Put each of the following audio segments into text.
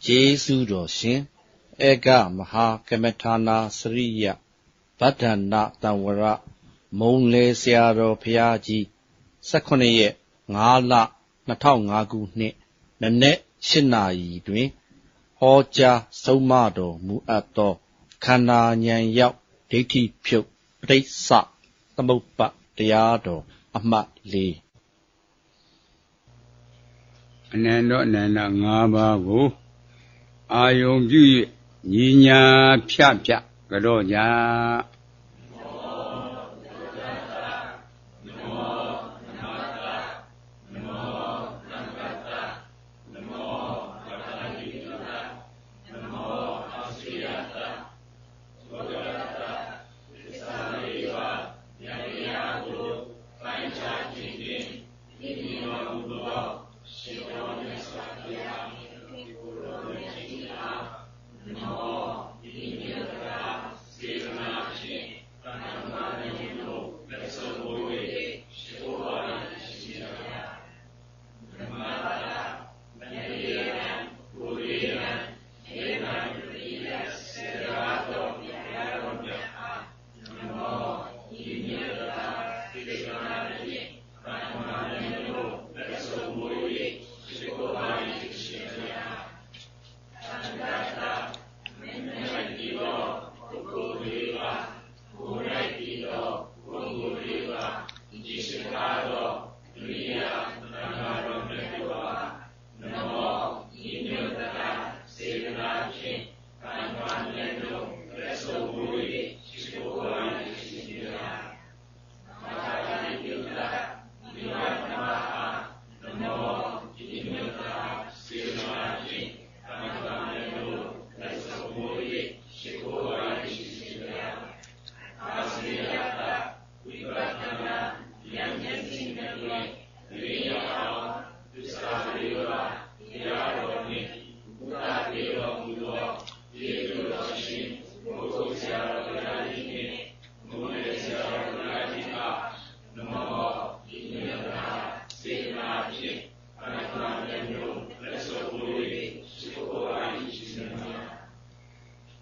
Jesu Roshin, Ega Maha Kametana Sriya, Badana Tanwara, Monle Siaro Piaji, Sakone, Ngala, Natao Nagu Ne, Nane Shina Yidwin, Hoja Somado Muato, Kana Nyan Yao, Dati Pyo, Presa, Tamopa, Diado, Amat Lee. Nando Nana Ngaba Ayong Ju Yinya Pia Pia Gadoja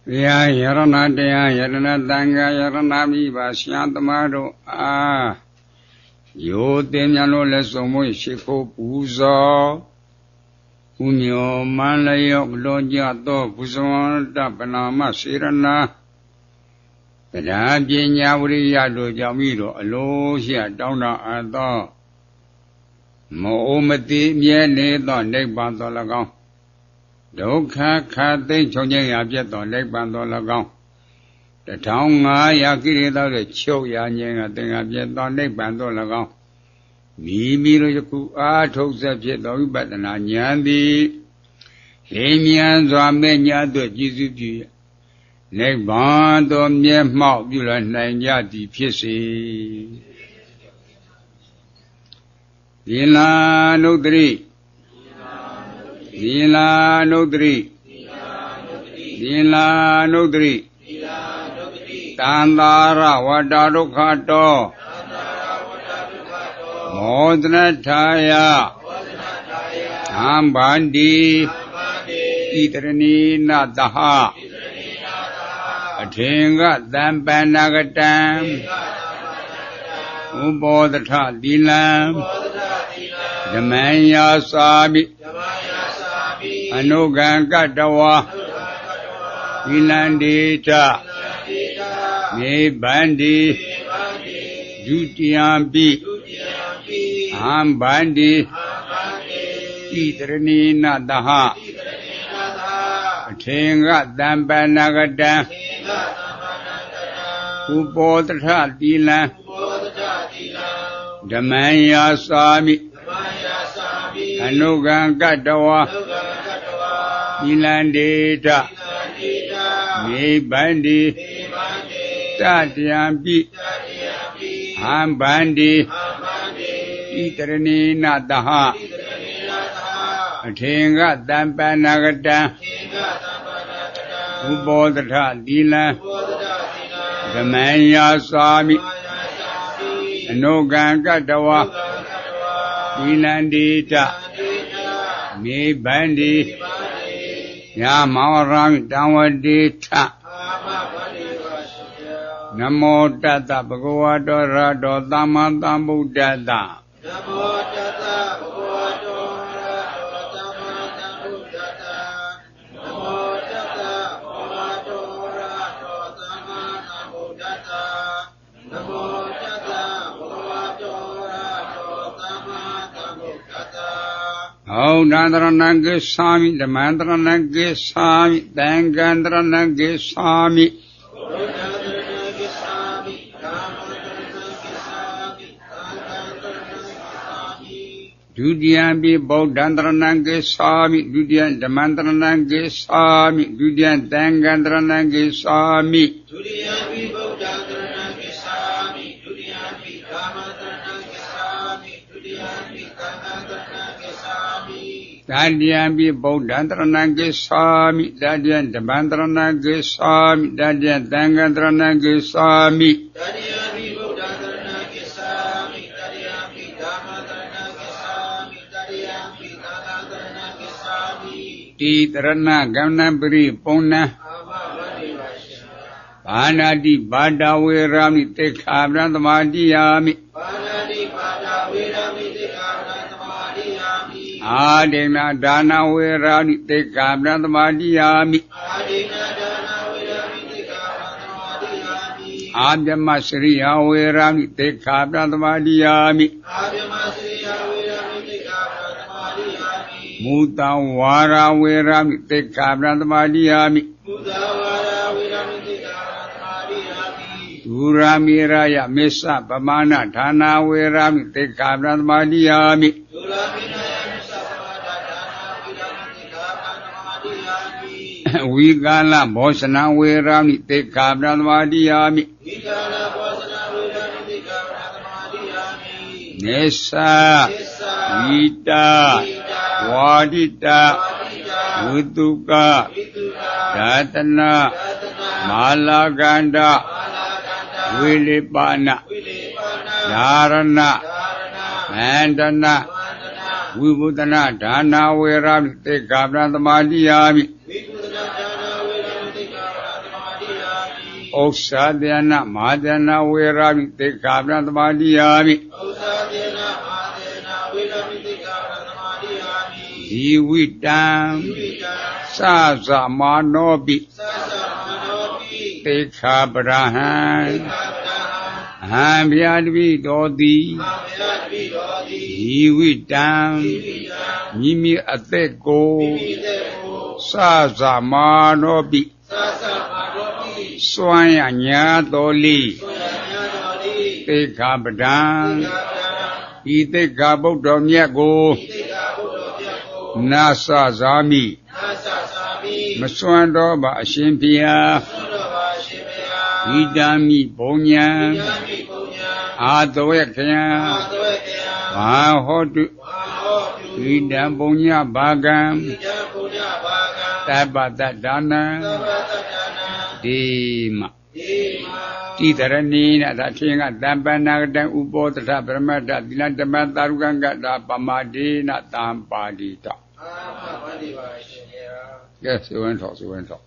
Ya Yarana Dea Yarana Danga Yarana Viva Shantamado Yo Demiano Lesomo Shiko Puzo Unyo Malayo Lojato Puzon Tapanama Sirana Padabinya Uriado Jamiro Alosia Dona Ado Moomati Miene Don Nebato Lagong Dokha Kate Chongya Piato Legbanto Lagong. The town Yakiri the Cho Yang at the Piato Legbanto Lagong. Mimiroku Atos Pieto Batananyandi Lemian Zamenya to Jizuki Legbanto Mie Mao Bulan Nanyati Piesi Dina Nodri Dila Nodri Dila Nodri Tandara Wadarukato Modnataya Ambandi Itrani Nadaha Atinga Dampanagatam Ubodata Dilam Damanya Sabi Anugan Katawa Ilandita Me Bandi Dutiambi Ambandi Itrani Nadaha Tinga Dampanagada Upodata Dila Damaya Sami Anugan Katawa Ilandita Me Bandi Tatyambi Ambandi Itrani Nadaha Tinga Dampanagada Ubodata Dila Damaya Sami Anugan Katawa Ilandita Me Bandi Ya Maharami Damwadita Namo Tata Bhagavato Rato Tamata Buddhata Namo Tata Bhagavato Rato Tamata Buddhata Namo Tata Bhagavato Rato Tamata Buddhata Namo Tata Bhagavato Rato Tamata Buddhata Oh, Nandarana Goswami, the Mandarana Goswami, Dangandarana Goswami. Dudyan Bodhandarana Goswami, Dudyan Dhamandarana Goswami, Dudyan Dangandarana Goswami. Dudyan Bodhandarana Goswami, Dudyan Dhamandarana Goswami, Dudyan Dangandarana Goswami. Dadyan Bodhandarana Goswami, Dadyan Dhamandarana Goswami, Dadyan Dangandarana Goswami. Dadyan Bodhandarana Goswami, Dadyan Dhamandarana Goswami, Dadyan Dangandarana Goswami. Titarana Ganapuri Pona Banadi Badawe Rami Tekhabrantamadiyami Banadi Badawe Rami Tekhabrantamadiyami Adena Dana Rami Tekhabrantamadiyami Adena Dana Rami Tekhabrantamadiyami Abhyamasriya Rami Tekhabrantamadiyami Abhyamasriya Rami Tekhabrantamadiyami Mutawara Rami Tekhabrantamadiyami Mutawara Rami Tekhabrantamadiyami Duramiraya Mesa Pamana Dhana Rami Tekhabrantamadiyami Duramiraya Mesa Pamana Dhana Rami Tekhabrantamadiyami Vigala Bhosana Rami Tekhabrantamadiyami Vigala Bhosana Rami Tekhabrantamadiyami Nesa Vita Wadita Vutuka Datana Malaganda Vilipana Dharana Mandana Vibhutana Dhana Rami Tekhabrantamadiyami Osadhyana Madhyana Rami Tekhabrantamadiyami Jivitam Sasa Manobi Tekhabranhan Hambyadvi Dodi Jivitam Mimi Ateko Sasa Manobi Swayanya Doli Tekhabran Itekhabudhamyago Nasa Zami Maswando Ba Ashimpia Idami Bonya Adawekya Mahodu Idam Bonya Bagam Tabadadana Dima Tidaranina Datinga Dampana Ubodata Brahmata Dinadamata Ruganga Pamadina Tampadita. Yes, you went off, you went off.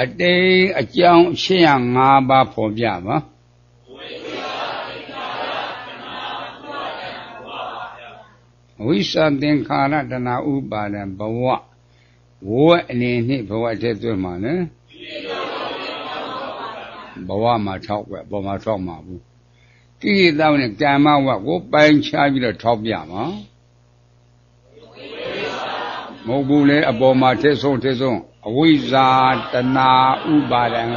အတိတ်အကြောင်းရှင်းရ5ပါးဖော်ပြပါဝိသသင်္ခါရတဏှာဥပါဒံဘဝဝေအနေနှင့်ဘဝတည်းသွင်းမှာနော်ဘဝမှာထောက်ပဲပေါ်မှာထောက်မှာဘူးကိရိတာနဲ့ကမ္မဝကိုပိုင်းခြားပြီးတော့ထောက်ပြမှာမဟုတ်ဘူးလေအပေါ်မှာထည့်ဆုံးအဝိဇ္ဇာတဏှာဥပါဒံက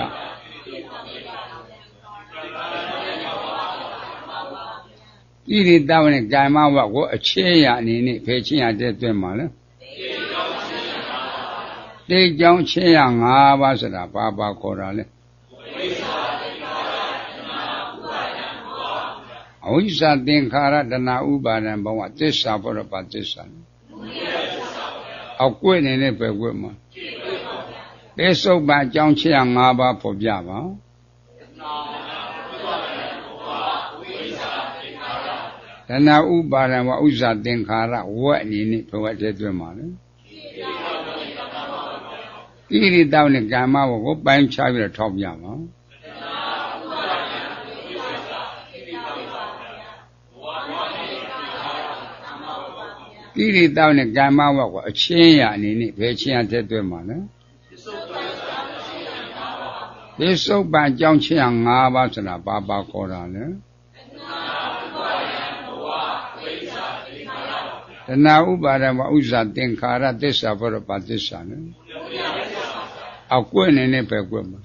ကိရိတာနဲ့ကမ္မဝကိုအခြေရအနေနဲ့ဖယ်ချင်းရတဲ့တွင်မှာလေတေကြောင့်ချင်းရ5ပါးဆိုတာဘာပါခေါ်တာလဲအဝိဇ္ဇာသင်္ခါရတဏှာဥပါဒံဘဝသစ္စာဘောရပါသစ္စာအောက်ကွယ်နေတဲ့ပဲကွယ်မှာပိစုပ္ပန်အကြောင်းချင်းရ5ပါးဖော်ပြပါတဏှာဥပါဒံဝဥစ္စာသင်္ခါရဝက်အနေနဲ့ဘဝတည်းတွင်မှာလေကိရိတာနဲ့ကမ္မဝကိုပိုင်းခြားပြီးတော့ထောက်ပြပါကိရိတာနဲ့ကမ္မဝကိုအချင်းရအနေနဲ့ဘယ်ချင်းရတဲ့တွင်မှာလဲပိစုပ္ပန်အကြောင်းချင်းရ5ပါးဆိုတာဘာပါခေါ်တာလဲတဏှာဥပါဒံဝဥစ္စာသင်္ခါရသစ္စာဘောရပါသစ္စာနဲ့အောက်ကွယ်နေနဲ့ပဲကွယ်မှာ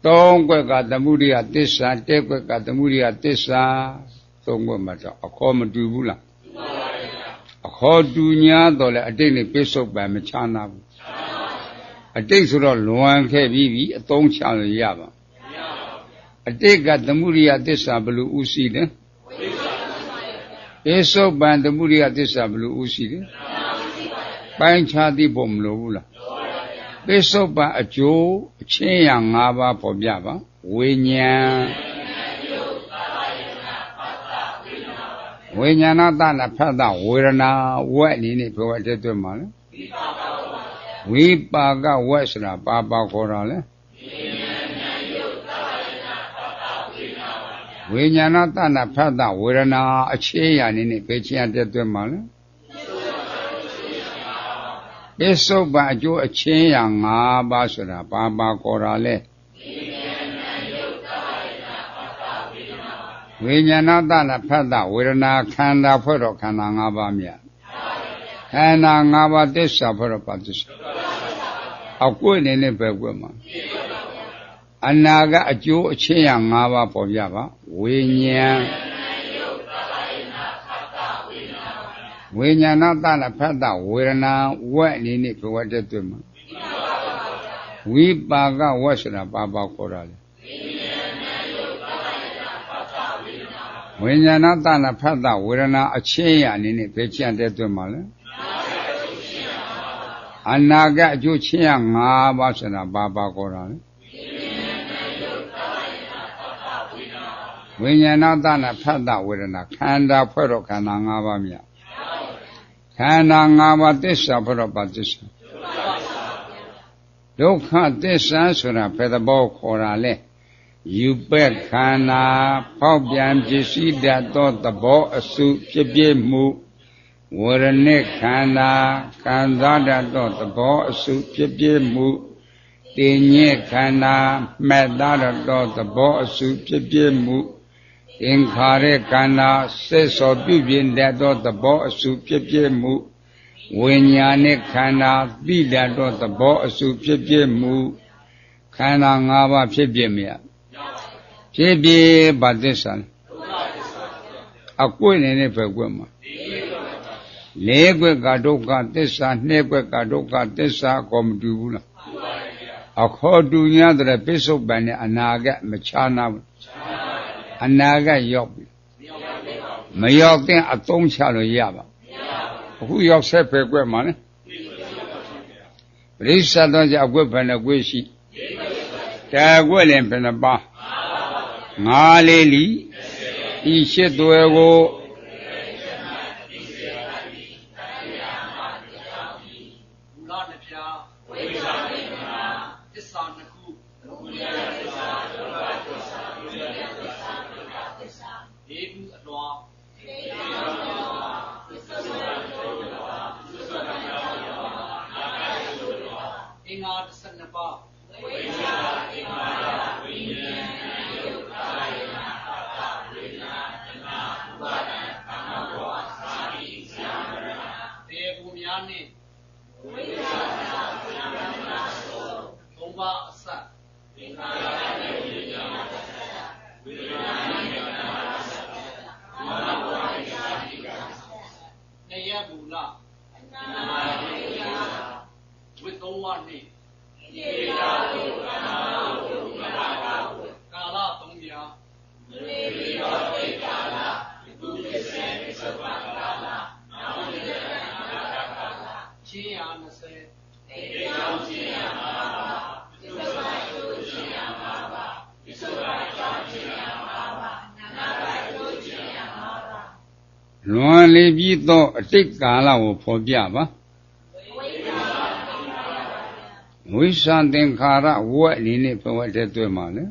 သုံးကွက်ကသမုဒိယသစ္စာတဲ့ကွက်ကသမုဒိယသစ္စာသုံးကွက်မှာတော့အခေါ်မတူဘူးလားအခေါ်တူညာတော့လေအတိတ်နဲ့ပိစုပ္ပန်မချနာဘူးအတိတ်ဆိုတော့လွန်ခဲ့ပြီးအသုံးချလို့ရပါအတိတ်ကသမုဒိယသစ္စာဘယ်လိုဥရှိလဲပိစုပ္ပန်သမုဒိယသစ္စာဘယ်လိုဥရှိလဲပိုင်းခြားသိဖို့မလိုဘူးလားပိစုပ္ပန်အကျိုးအချင်းရ5ပါးပေါ်ပြပါဝိညာဉ်ဝိညာဏတနာဖတ်တာဝေဒနာဝက်အနေနဲ့ဘဝတည်းတွင်မှာလဲဝိပါကဝက်ဆိုတာဘာပါခေါ်တာလဲဝိညာဏတနာဖတ်တာဝေဒနာအခြေရအနေနဲ့ဘယ်ချင်းရတဲ့တွင်မှာလဲပိစုပ္ပန်အကျိုးအချင်းရ5ပါးဆိုတာဘာပါခေါ်တာလဲဝိညာဏတနာဖတ်တာဝေဒနာခန္ဓာဖွဲ့တော့ခန္ဓာ5ပါးမြတ်ခန္ဓာ5ပါးသစ္စာဖွဲ့တော့ပါသစ္စာအောက်ကွယ်နေနဲ့ပဲကွယ်မှာအနာကအကျိုးအချင်းရ5ပါးပေါ်ပြပါဝိညာဉ်ဝိညာဏတနာဖတ်တာဝေဒနာဝက်အနေနဲ့ဘဝတည်းတွင်မှာဝိပါကဝက်ဆိုတာဘာပါခေါ်တာလဲဝိညာဏတနာဖတ်တာဝေဒနာအချင်းရအနေနဲ့ဘယ်ချင်းတဲ့တွင်မှာလဲအနာကအကျိုးချင်းရ5ပါးဆိုတာဘာပါခေါ်တာလဲဝိညာဏတနာဖတ်တာဝေဒနာခန္ဓာဖွဲ့တော့ခန္ဓာ5ပါးမြတ်ခန္ဓာ5ပါးသစ္စာဖွဲ့တော့ပါသစ္စာဒုက္ခသစ္စာဆိုတာဘယ်သဘောခေါ်တာလဲယူပက်ခန္ဓာဖောက်ပြန်ဖြစ်စီတတ်သောသဘောအစုဖြစ်ပြမှုဝရဏိခန္ဓာခံစားတတ်သောသဘောအစုဖြစ်ပြမှုတင်ညေခန္ဓာမှတ်သားတတ်သောသဘောအစုဖြစ်ပြမှုသင်္ခါရခန္ဓာစိတ်စောပြုပြင်တတ်သောသဘောအစုဖြစ်ပြမှုဝိညာဏိခန္ဓာသိတတ်သောသဘောအစုဖြစ်ပြမှုခန္ဓာ5ပါးဖြစ်ပြမြတ်ဖြစ်ပြဘာသစ္စာအကွယ်နေတဲ့ဘယ်ကွယ်မှာ၄ကွက်ကဒုက္ခသစ္စာ၂ကွက်ကဒုက္ခသစ္စာကောမတူဘူးလားအခေါ်တူညာတဲ့ပိစုပ္ပန်နဲ့အနာကမချာနာဘူးအနာကရောက်ပြီမရောက်တဲ့အသုံးချလို့ရပါအခုရောက်ဆက်ပဲကွက်မှာလေပရိစ္ဆသောကြောင့်အကွက်ဘယ်နှကွက်ရှိတာကွက်လည်းဘယ်နှပါ5လေးလီဤရှစ်သွဲကို သစ္စာနှစ်ခုဒုက္ခသစ္စာဒုက္ခသစ္စာဒုက္ခသစ္စာဒုက္ခသစ္စာဒီခုအလွာဒီခုအလွာသစ္စာဒုက္ခလွာသစ္စာဒုက္ခလွာအာဂါယုလွာအင်္ဂါ12ပါးဝိညာအင်္ဂါဝိညာဉ်ယုတ်ကာယနာအာဝိညာတနာဝါဒကာမဘောသာတိဇာမရဏတေဘူများနှင့်ဝိညာနာဝိညာနာဆိုသုံးပါးအစသင်္ခါရနဲ့ဝိညာဏသက်သက်ဝိညာဏနဲ့နာမသက်သက်ကာမဘောသာတိကနေယမူလအနာတိယဝိသုံးပါးနှင့်ေတာတုကာလတုကာလတုကာလသုံးရာမေတိယောတိကာလသူပစ္စေပစ္စုပ္ပန်ကာလနောင်တိယနာကာလချင်းရာ20တေတောင်းချင်းရာမှာပါပစ္စုပ္ပန်တုချင်းရာမှာပါပစ္စုပ္ပန်ကြောင့်ချင်းရာမှာပါနာဂတုချင်းရာမှာပါလွန်လေပြီးသောအတိတ်ကာလကိုဖော်ပြပါဝိသံသင်္ခါရဝက်အနေနဲ့ဘဝတည်းတွေ့မှာလေ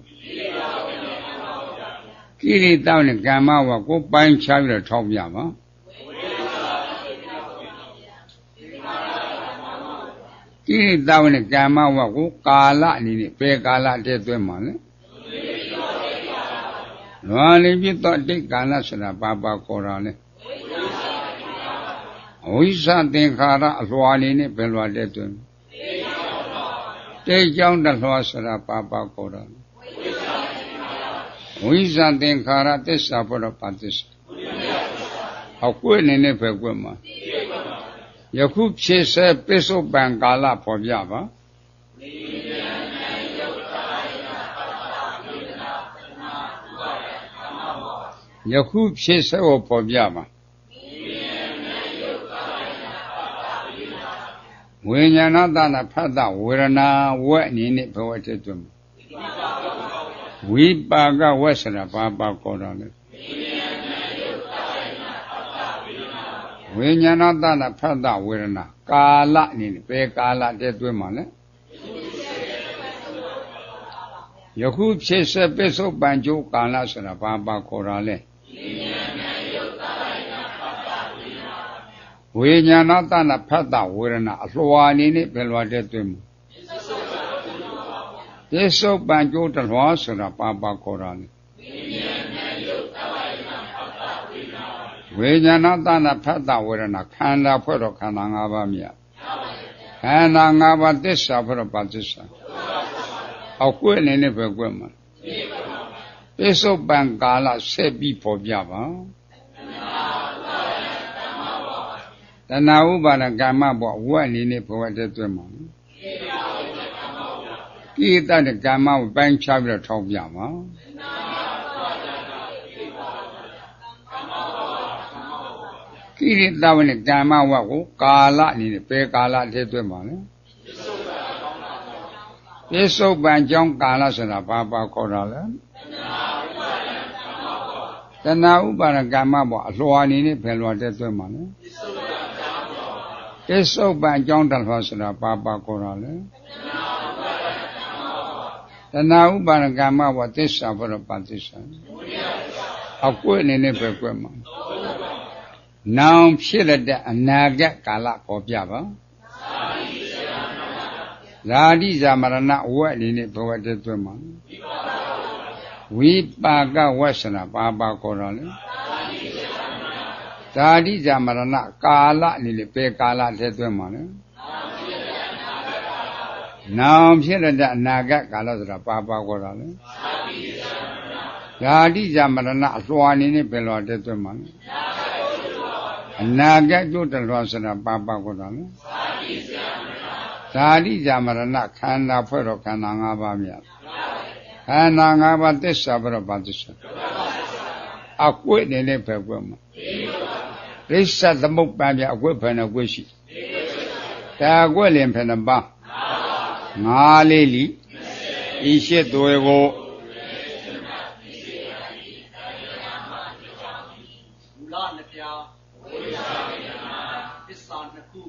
ကိရိတာနဲ့ကမ္မဝကိုပိုင်းခြားပြီးတော့ထောက်ပြပါကိရိတာနဲ့ကမ္မဝကိုကာလအနေနဲ့ဘယ်ကာလတည်းတွေ့မှာလဲလွန်လေပြည့်တော့အတိတ်ကာလဆိုတာဘာခေါ်တာလဲဝိသံသင်္ခါရအလွှာအနေနဲ့ဘယ်လွှာတည်းတွေ့တေကြောင့်တလွှာဆိုတာဘာခေါ်တာဝိဇ္ဇသင်္ခါရသစ္စာဘောတော့ပါသစ္စာအကွေ့နေနဲ့ပဲကွက်မှာယခုဖြစ်စေပစ္စုပန်ကာလပေါ်ပြပါယခုဖြစ်စေကိုပေါ်ပြပါဝိညာဏတနာဖတ်တာဝေဒနာဝက်အနေနဲ့ဘဝတည်းတွေ့မှာဝိပါကဝက်ဆိုတာဘာခေါ်တာလဲဝိညာဏတနာဖတ်တာဝေဒနာကာလအနေနဲ့ဘယ်ကာလတည်းတွေ့မှာလဲယခုဖြစ်စေပစ္စုပန်ကျိုးကာလဆိုတာဘာခေါ်တာလဲဝိညာဏတနာဖတ်တာဝေဒနာအလွှာအနေနဲ့ဘယ်လွှာတည်းတွေ့မှာပစ္စုပန်ကျိုးတလွှာဆိုတာဘာခေါ်တာလဲဝိညာဏတနာဖတ်တာဝေဒနာခန္ဓာဖွဲ့တော့ခန္ဓာ၅ပါးမြတ်ခန္ဓာ၅ပါးသစ္စာဖွဲ့တော့ဘာသစ္စာအောက်ကွယ်အနေနဲ့ပဲကွယ်မှာပစ္စုပန်ကာလဆက်ပြီးပေါ်ပြပါတဏှာဥပါဒကမ္မဘောဝက်အနေနဲ့ဘဝတည်းတွေ့မှာကိတတဲ့ကမ္မကိုပိုင်းခြားပြီးတော့ထောက်ပြပါကိရိတဝနဲ့ကမ္မဝက်ကိုကာလအနေနဲ့ဘယ်ကာလတည်းတွေ့မှာလဲပစ္စုပန်ကြောင့်ကာလဆိုတာဘာခေါ်တာလဲတဏှာဥပါဒကမ္မဘောအလွှာအနေနဲ့ဘယ်လွှာတည်းတွေ့မှာလဲပစ္စုပန်ကြောင့်တလွှာဆိုတာဘာခေါ်တာလဲတဏှာဥပါဒကမ္မဘောသစ္စာဘောတော့ပါသစ္စာအကွယ်အနေနဲ့ပဲကွယ်မှာနောင်ဖြစ်တဲ့အနာဂတ်ကာလပေါ်ပြပါဇာတိဇာမရဏဝက်အနေနဲ့ဘဝတည်းတွေ့မှာဝိပါကဝက်ဆိုတာဘာခေါ်တာလဲဇာတိဇာမရဏကာလအနေနဲ့ဘယ်ကာလတည်းတွေ့မှာလဲနောင်ဖြစ်တဲ့အနာဂတ်ကာလဆိုတာဘာခေါ်တာလဲဇာတိဇာမရဏအလွှာအနေနဲ့ဘယ်လွှာတည်းတွေ့မှာလဲအနာဂတ်ကျိုးတလွှာဆိုတာဘာခေါ်တာလဲဇာတိဇာမရဏခန္ဓာဖွဲ့တော့ခန္ဓာ၅ပါးမြတ်ခန္ဓာ၅ပါးသစ္စာဘရောဘာသစ္စာအကွေ့နေနဲ့ပဲကွယ်မှာရိစ္ဆသမုပ္ပါဒ်ပြအကွေ့ဖယ်နှကွေ့ရှိဒါအကွေ့လင်ဖယ်နှပါငါးလေးလီဤရှိသွေကိုမူလနှစ်ပြားဝိသံသစ္စာနှစ်ခု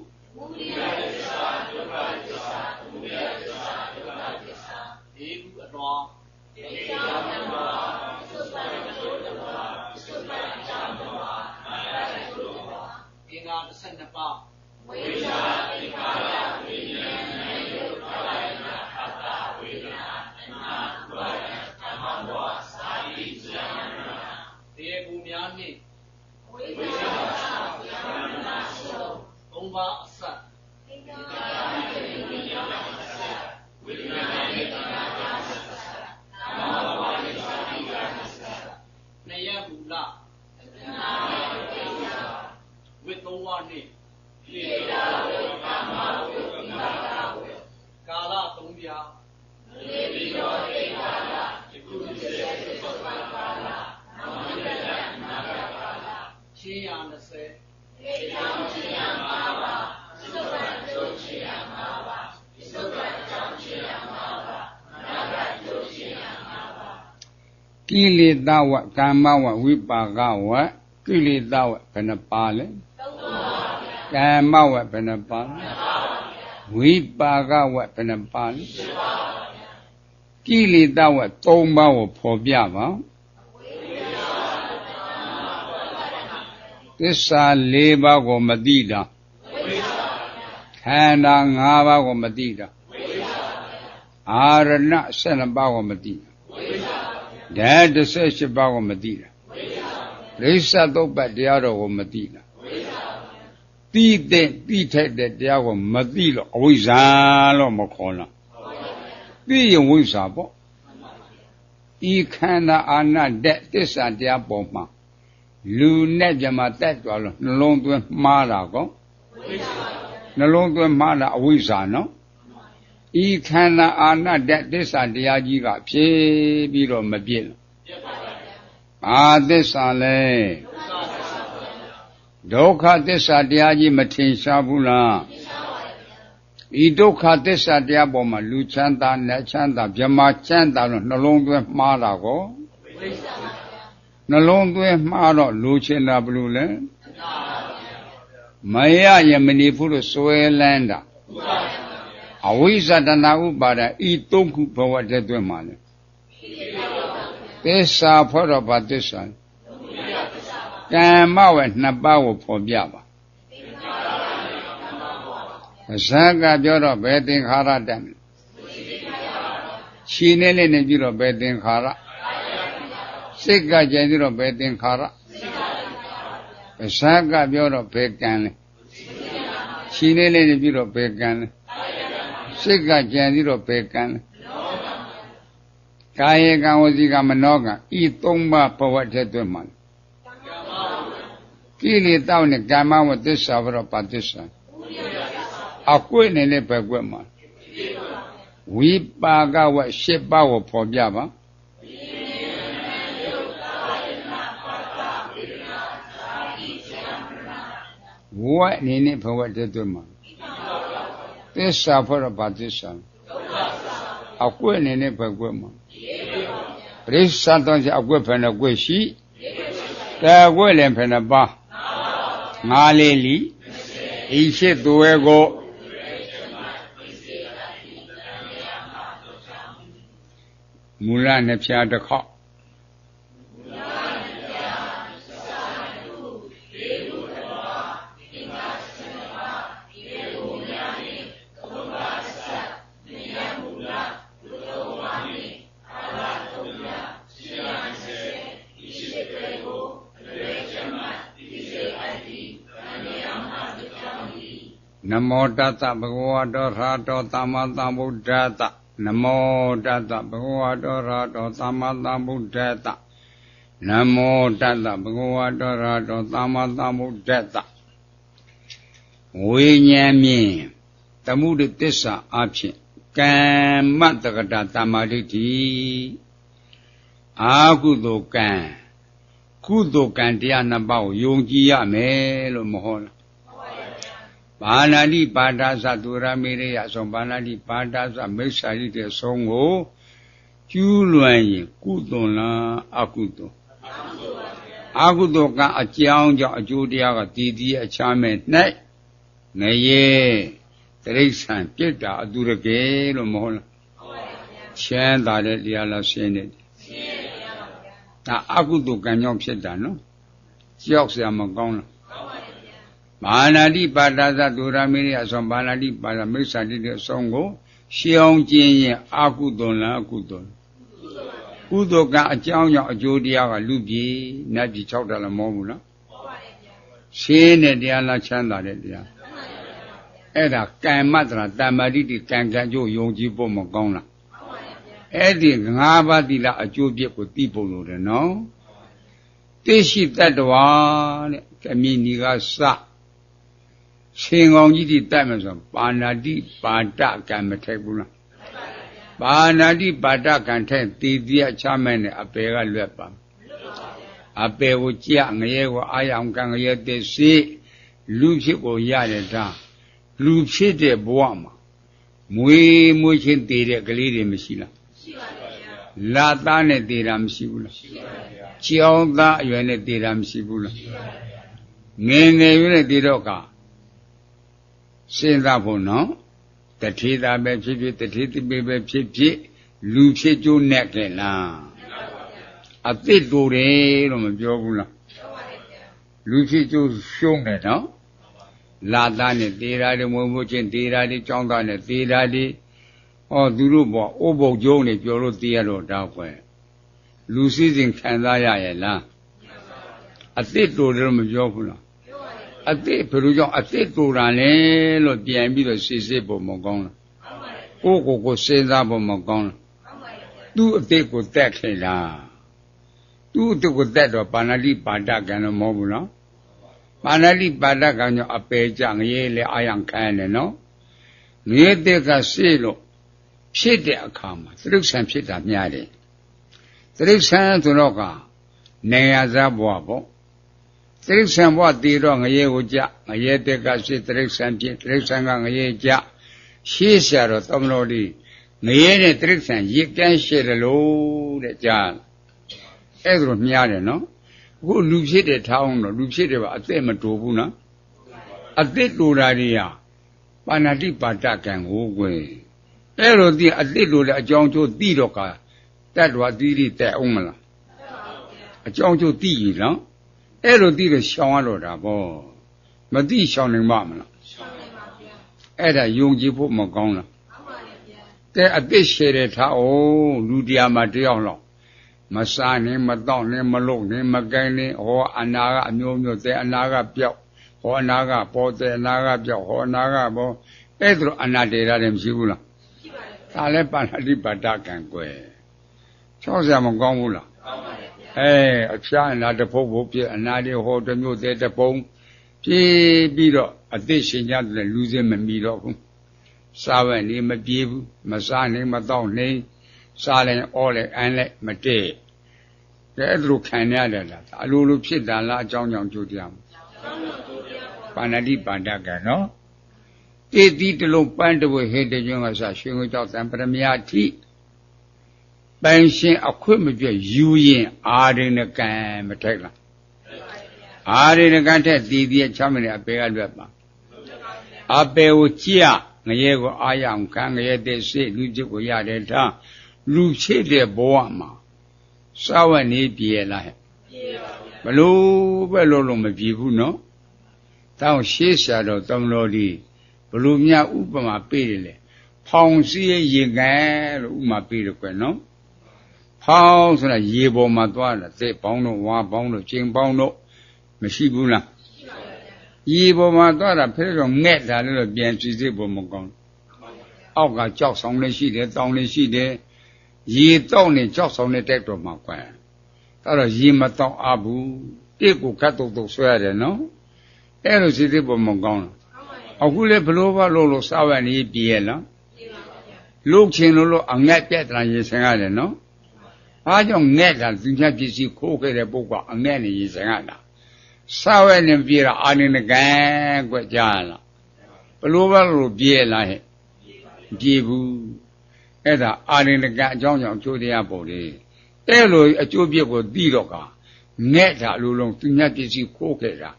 ကိလေသာဝကာမဝဝိပါကဝကိလေသာဝဘယ်နှပါလဲကာမဝဘယ်နှပါလဲဝိပါကဝဘယ်နှပါလဲကိလေသာဝ၃ပါးကိုဖော်ပြပါသစ္စာ၄ပါးကိုမသိတာခန္ဓာ၅ပါးကိုမသိတာအာရဏ12ပါးကိုမသိတာဓာတ်18ပါးကိုမသိတာပရိစ္ဆသုပ္ပတရားတော်ကိုမသိတာသိတဲ့သိထိုက်တဲ့တရားကိုမသိလို့အဝိဇ္ဇာလို့မခေါ်လားသိရင်ဝိဇ္ဇာပေါ့ဤခန္ဓာအာနတဲ့သစ္စာတရားပေါ်မှာလူနဲ့ပြမတက်သွားလို့နှလုံးသွင်းမှားတာကောနှလုံးသွင်းမှားတာအဝိဇ္ဇာနော်ဤခန္ဓာအာနတဲ့သစ္စာတရားကြီးကဖြည့်ပြီးတော့မပြည့်လို့ဘာသစ္စာလဲဒုက္ခသစ္စာတရားကြီးမထင်ရှားဘူးလားဤဒုက္ခသစ္စာတရားပေါ်မှာလူချမ်းသာနတ်ချမ်းသာဗြဟ္မာချမ်းသာလို့နှလုံးသွင်းမှားတာကောနှလုံးသွင်းမှားတော့လူချင်တာဘလို့လဲမရရမနေဘူးလို့စွဲလန်းတာအဝိဇ္ဇတဏဥပါဒဤသုံးခုဘဝတည်းသွင်းမှာလေသစ္စာဖောတော့ဘာသစ္စာကမ္မဝ2ပါးကိုဖော်ပြပါဇာကပြောတော့ဘယ်သင်္ခါရတတ်ခြေနဲ့လည်းနေပြီးတော့ဘယ်သင်္ခါရစိတ်ကကြံပြီးတော့ဘယ်သင်္ခါရဇာကပြောတော့ဘယ်ကံလဲခြေနဲ့လည်းနေပြီးတော့ဘယ်ကံလဲစိတ်ကကြံပြီးတော့ဘယ်ကံလဲကာယကံဝစီကမနောကံဤ၃ပါးဘဝတည်းသွင်းမှာကိလေသာနဲ့ကာမဝသစ္စာဘရောပါသစ္စာအကွင့်နဲ့လည်းပဲကွက်မှာဝိပါကဝ၈ပါးကိုဖော်ပြပါဝတ်အနေနဲ့ဘဝတည်းသွင်းမှာသစ္စာဖောတော့ပါသစ္စာအကွင့်အနေနဲ့ပဲကွက်မှာပရိစ္ဆသောအကွက်ဖယ်နဲ့ကွက်ရှိတဲကွက်လည်းဖယ်နဲ့ပါငါလေးလီဤရှိသူရဲ့ကိုမူလနှစ်ဖြာတစ်ခေါက်နမောတတ္တဘဂဝတောရာတောသမ္မာသမ္ဗုဒ္ဓတ္တနမောတတ္တဘဂဝတောရာတောသမ္မာသမ္ဗုဒ္ဓတ္တနမောတတ္တဘဂဝတောရာတောသမ္မာသမ္ဗုဒ္ဓတ္တဝိညာဉ်မြင်သမှုတ္တစ္ဆာအဖြစ်ကမ္မတက္ကတာတမ္မာဒိဋ္ဌိအာကုသိုလ်ကံကုသိုလ်ကံတရားနှစ်ပါးကိုယုံကြည်ရမယ်လို့မဟုတ်လားဘာနာတိပါဒသသူရမေရိယဆုံးဘာနာတိပါဒသမိစ္ဆာရိတဲ့ဆုံးကိုကျူးလွန်ရင်ကုသိုလ်လားအကုသိုလ်အကုသိုလ်ကအကြောင်းကြောင့်အကျိုးတရားကတည်တည်အချမ်းမဲ့၌ ငရေတိရစ္ဆာန်ပြစ်တာအတူတကယ်လို့မဟုတ်လားချမ်းသာတဲ့တရားလားရှင်းတယ်ဒါအကုသိုလ်ကံကြောင့်ဖြစ်တာနော်ကြောက်စရာမကောင်းလားမာနာတိပါဒသဒုရမေရိအဆုံးမာနာတိပါဒမိစ္ဆာတိတဲ့အဆုံးကိုရှင်းအောင်ကျင့်ရင်အကုသိုလ်လားအကုသိုလ်ကုသိုလ်ကအကြောင်းကြောင့်အကျိုးတရားကလူပြည်နတ်ပြည်၆တာလည်းမဟုတ်ဘူးလားရှင်းတဲ့တရားလားချမ်းသာတဲ့တရားအဲ့ဒါကံမတ္တရာတမ္မာတိတိကံကံကျိုးယုံကြည်ဖို့မကောင်းလားအဲ့ဒီ၅ပါးသီလအကျိုးပြည့်ကိုသိဖို့လိုတယ်နော်သိရှိတတ္တဝါတဲ့ကမိနီကစရှင်ကောင်ကြီးတိတိုက်မယ်ဆိုပါဏာတိပါဒကံမထက်ဘူးလားပါဏာတိပါဒကံထက်တည်တည်ချမဲ့နဲ့အပေကလွတ်ပါအပေကိုကြငရဲကိုအာရအောင်ကံငရဲတည်စီလူဖြစ်ကိုရတဲ့ဒါလူဖြစ်တဲ့ဘဝမှာမွေးချင်းတည်တဲ့ကလေးတွေမရှိလားရှိပါဗျာလာသားနဲ့တည်တာမရှိဘူးလားရှိပါဗျာကြောင်းသားအရွယ်နဲ့တည်တာမရှိဘူးလားရှိပါဗျာငယ်ငယ်ရွယ်နဲ့တည်တော့ကစဉ်းစားဖို့နော်တထေသာပဲဖြစ်ဖြစ်တထေတိပေပဲဖြစ်ဖြစ်လူဖြစ်ကျိုးနဲ့ကဲလားအသစ်တူတယ်လို့မပြောဘူးလားပြောပါတယ်ဗျာလူဖြစ်ကျိုးရှုံးတယ်နော်လာသားနဲ့တေးတာတွေမွေးမှုချင်းတေးတာတွေကြောင်းသားနဲ့တေးတာတွေဟောသူတို့ပေါ့အိုးပုတ်ကျုံးနေပြောလို့တေးရတော့တော့ကွယ်လူစည်းစိမ်ခံစားရရဲ့လားအသစ်တူတယ်လို့မပြောဘူးလားအသစ်ဘယ်လိုကြောင့်အသစ်တူတာလဲလို့ပြန်ပြီးတော့စစ်စစ်ဖို့မကောင်းလားကိုစဉ်းစားဖို့မကောင်းလားသူ့အသစ်ကိုတက်ခဲ့လားသူ့အသစ်ကိုတက်တော့ပါဏာတိပါဒကံလို့မဟုတ်ဘူးနော်ပါဏာတိပါဒကံကြောင့်အပေကြငရေလေအာယံခံရတယ်နော်ငရေတက်ကစေလို့ဖြစ်တဲ့အခါမှာသရုပ်ဆံဖြစ်တာများတယ်သရုပ်ဆံဆိုတော့ကနေရစားဘဝပေါ့သရုပ်ဆံဘဝတည်တော့ငရေကိုကြငရေတက်ကစေသရုပ်ဆံဖြစ်သရုပ်ဆံကငရေကြရှေးဆရာတော်သမတော်ဒီငရေနဲ့သရုပ်ဆံရစ်ကန်းရှည်တယ်လို့တဲ့ကြားအဲ့ဒါလိုမြားတယ်နော်အခုလူဖြစ်တဲ့ထောင်းတော့လူဖြစ်တယ်ပါအသက်မတူဘူးနော်အသက်တူတာတွေကပါဏာတိပါဒကံကိုကွယ်အဲ့လိုဒီအသက်တူတဲ့အကြောင်းကျိုးသိတော့ကတတ်တော်သီးတိတက်အောင်မလားအကြောင်းကျိုးသိရနော်အဲ့လိုသိတော့ရှောင်ရတော့တာပေါ့မသိရှောင်နိုင်ပါမလားရှောင်နိုင်ပါဗျာအဲ့ဒါယုံကြည်ဖို့မကောင်းလားကောင်းပါလေဗျာတဲ့အသက်ရှည်တဲ့ထားအောင်လူတရားမှာတယောက်လောက်မစားနဲ့မတော့နဲ့မလုံနဲ့မကိုင်းနဲ့ဟောအနာကအမျိုးမျိုးတဲ့အနာကပြောက်ဟောအနာကပေါ်တဲ့အနာကပြောက်ဟောအနာကပေါ်အဲ့ဒါအနာတေရတယ်မရှိဘူးလားရှိပါလေဒါလည်းပါဠိပါဒကံကွယ်ချောစရာမကောင်းဘူးလားကောင်းပါလေဗျာအဖျားအနာတဖုတ်ဖို့ပြအနာတွေဟောတစ်မျိုးတဲ့တပုံပြေးပြီးတော့အသက်ရှင်ကြတဲ့လူစင်းမမီတော့ဘူးစားဝဲနေမပြေးဘူးမစားနေမတော့နေစားလိုက်အော်လိုက်အန်းလိုက်မတည့်ကဲအဲ့ဒါလိုခံရတယ်လားအလိုလိုဖြစ်တာလားအကြောင်းကြောင့်ကြိုးတရားပါဏာတိပါဒကံနော်တေတိတလုံးပန်းတဝေဟေတကျွန်းကစရွှေငွေကြောက်တံပရမယတိပိုင်ရှင်အခွင့်မပြည့်ယူရင်အာရိဏကံမထိုက်လားအာရိဏကံထက်တည်တည်ချမ်းမနေအပေကလွတ်ပါအပေကိုကြည့်ရငရဲကိုအာရအောင်ခံငရဲတဲ့စိတ်လူจิตကိုရတဲ့ထားလူဖြစ်တဲ့ဘဝမှာစာဝတ်နေပြေလားဟဲ့ပြေပါဗျာဘလို့ပဲလို့မပြေဘူးနော်တောင်းရှေးဆရာတော်သမတော်ဒီဘလို့မြဥပမာပေးတယ်လေဖောင်စည်းရင်ကန်လို့ဥပမာပေးတယ်ကွယ်နော်ဖောင်ဆိုတာရေပေါ်မှာသွားတာသစ်ပေါင်းတို့ဝါပေါင်းတို့ကျင်ပေါင်းတို့မရှိဘူးလားရှိပါဗျာရေပေါ်မှာသွားတာဖဲတော့ငှက်တာလည်းပြန်စီစစ်ဖို့မကောင်းအောက်ကကြောက်ဆောင်လည်းရှိတယ်တောင်းလည်းရှိတယ်ရေတော့နေကြောက်ဆောင်နဲ့တက်တော်မှာကွယ်အဲ့တော့ရေမတော့အဘူးတစ်ကိုကတ်တုတ်ဆွဲရတယ်နော်အဲ့လိုစီစစ်ဖို့မကောင်းလားအခုလေဘလို့ဘာလို့စားဝတ်နေပြေးရလားပြေးပါဗျာလုတ်ချင်လို့အငက်ပြက်တန်ရေဆင်ရတယ်နော်ဘာကြောင့်ငက်တာသူများပစ္စည်းခိုးခဲ့တဲ့ပုဂ္ဂိုလ်အငက်နေရေဆင်ရတာစားဝတ်နေပြေးတာအာနိနကံကွကြားလားဘလို့ဘာလို့ပြေးလားဟဲ့ပြေးဘူးအဲ့ဒါအာရိဏကအကြောင်းကြောင့်အကျိုးတရားပေါ်လေအဲ့လိုအကျိုးပြည့်ကိုသိတော့ကငဲ့တာအလိုလုံးသူမြတ်ပစ္စည်းခိုးခဲ့တာ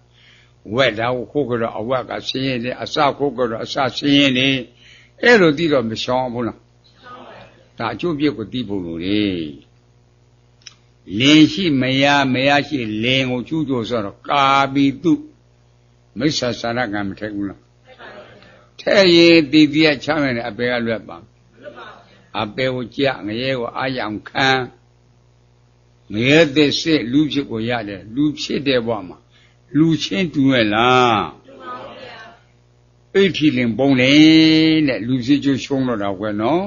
ဝ wet တာကိုခိုးကြတော့အဝက်ကဆင်းရဲတယ်အစခိုးကြတော့အစဆင်းရဲတယ်အဲ့လိုသိတော့မရှောင်ဘူးလားဒါအကျိုးပြစ်ကိုသိဖို့လိုတယ်လင်ရှိမယားရှိလင်ကိုကျူးကျော်ဆိုတော့ကာဘီတုမိစ္ဆာစာရကံမထက်ဘူးလားထဲ့ရင်တည်တည်ချမ်းမယ်အပေကလွတ်ပါအပေကိုကြငရဲကိုအာရအောင်ခံငရဲတဲ့စစ်လူဖြစ်ကိုရတယ်လူဖြစ်တဲ့ဘဝမှာလူချင်းတူရဲ့လားအိဋ္ဌိလင်ပုံလေတဲ့လူဖြစ်ကျိုးရှုံးတော့တာကွယ်နော်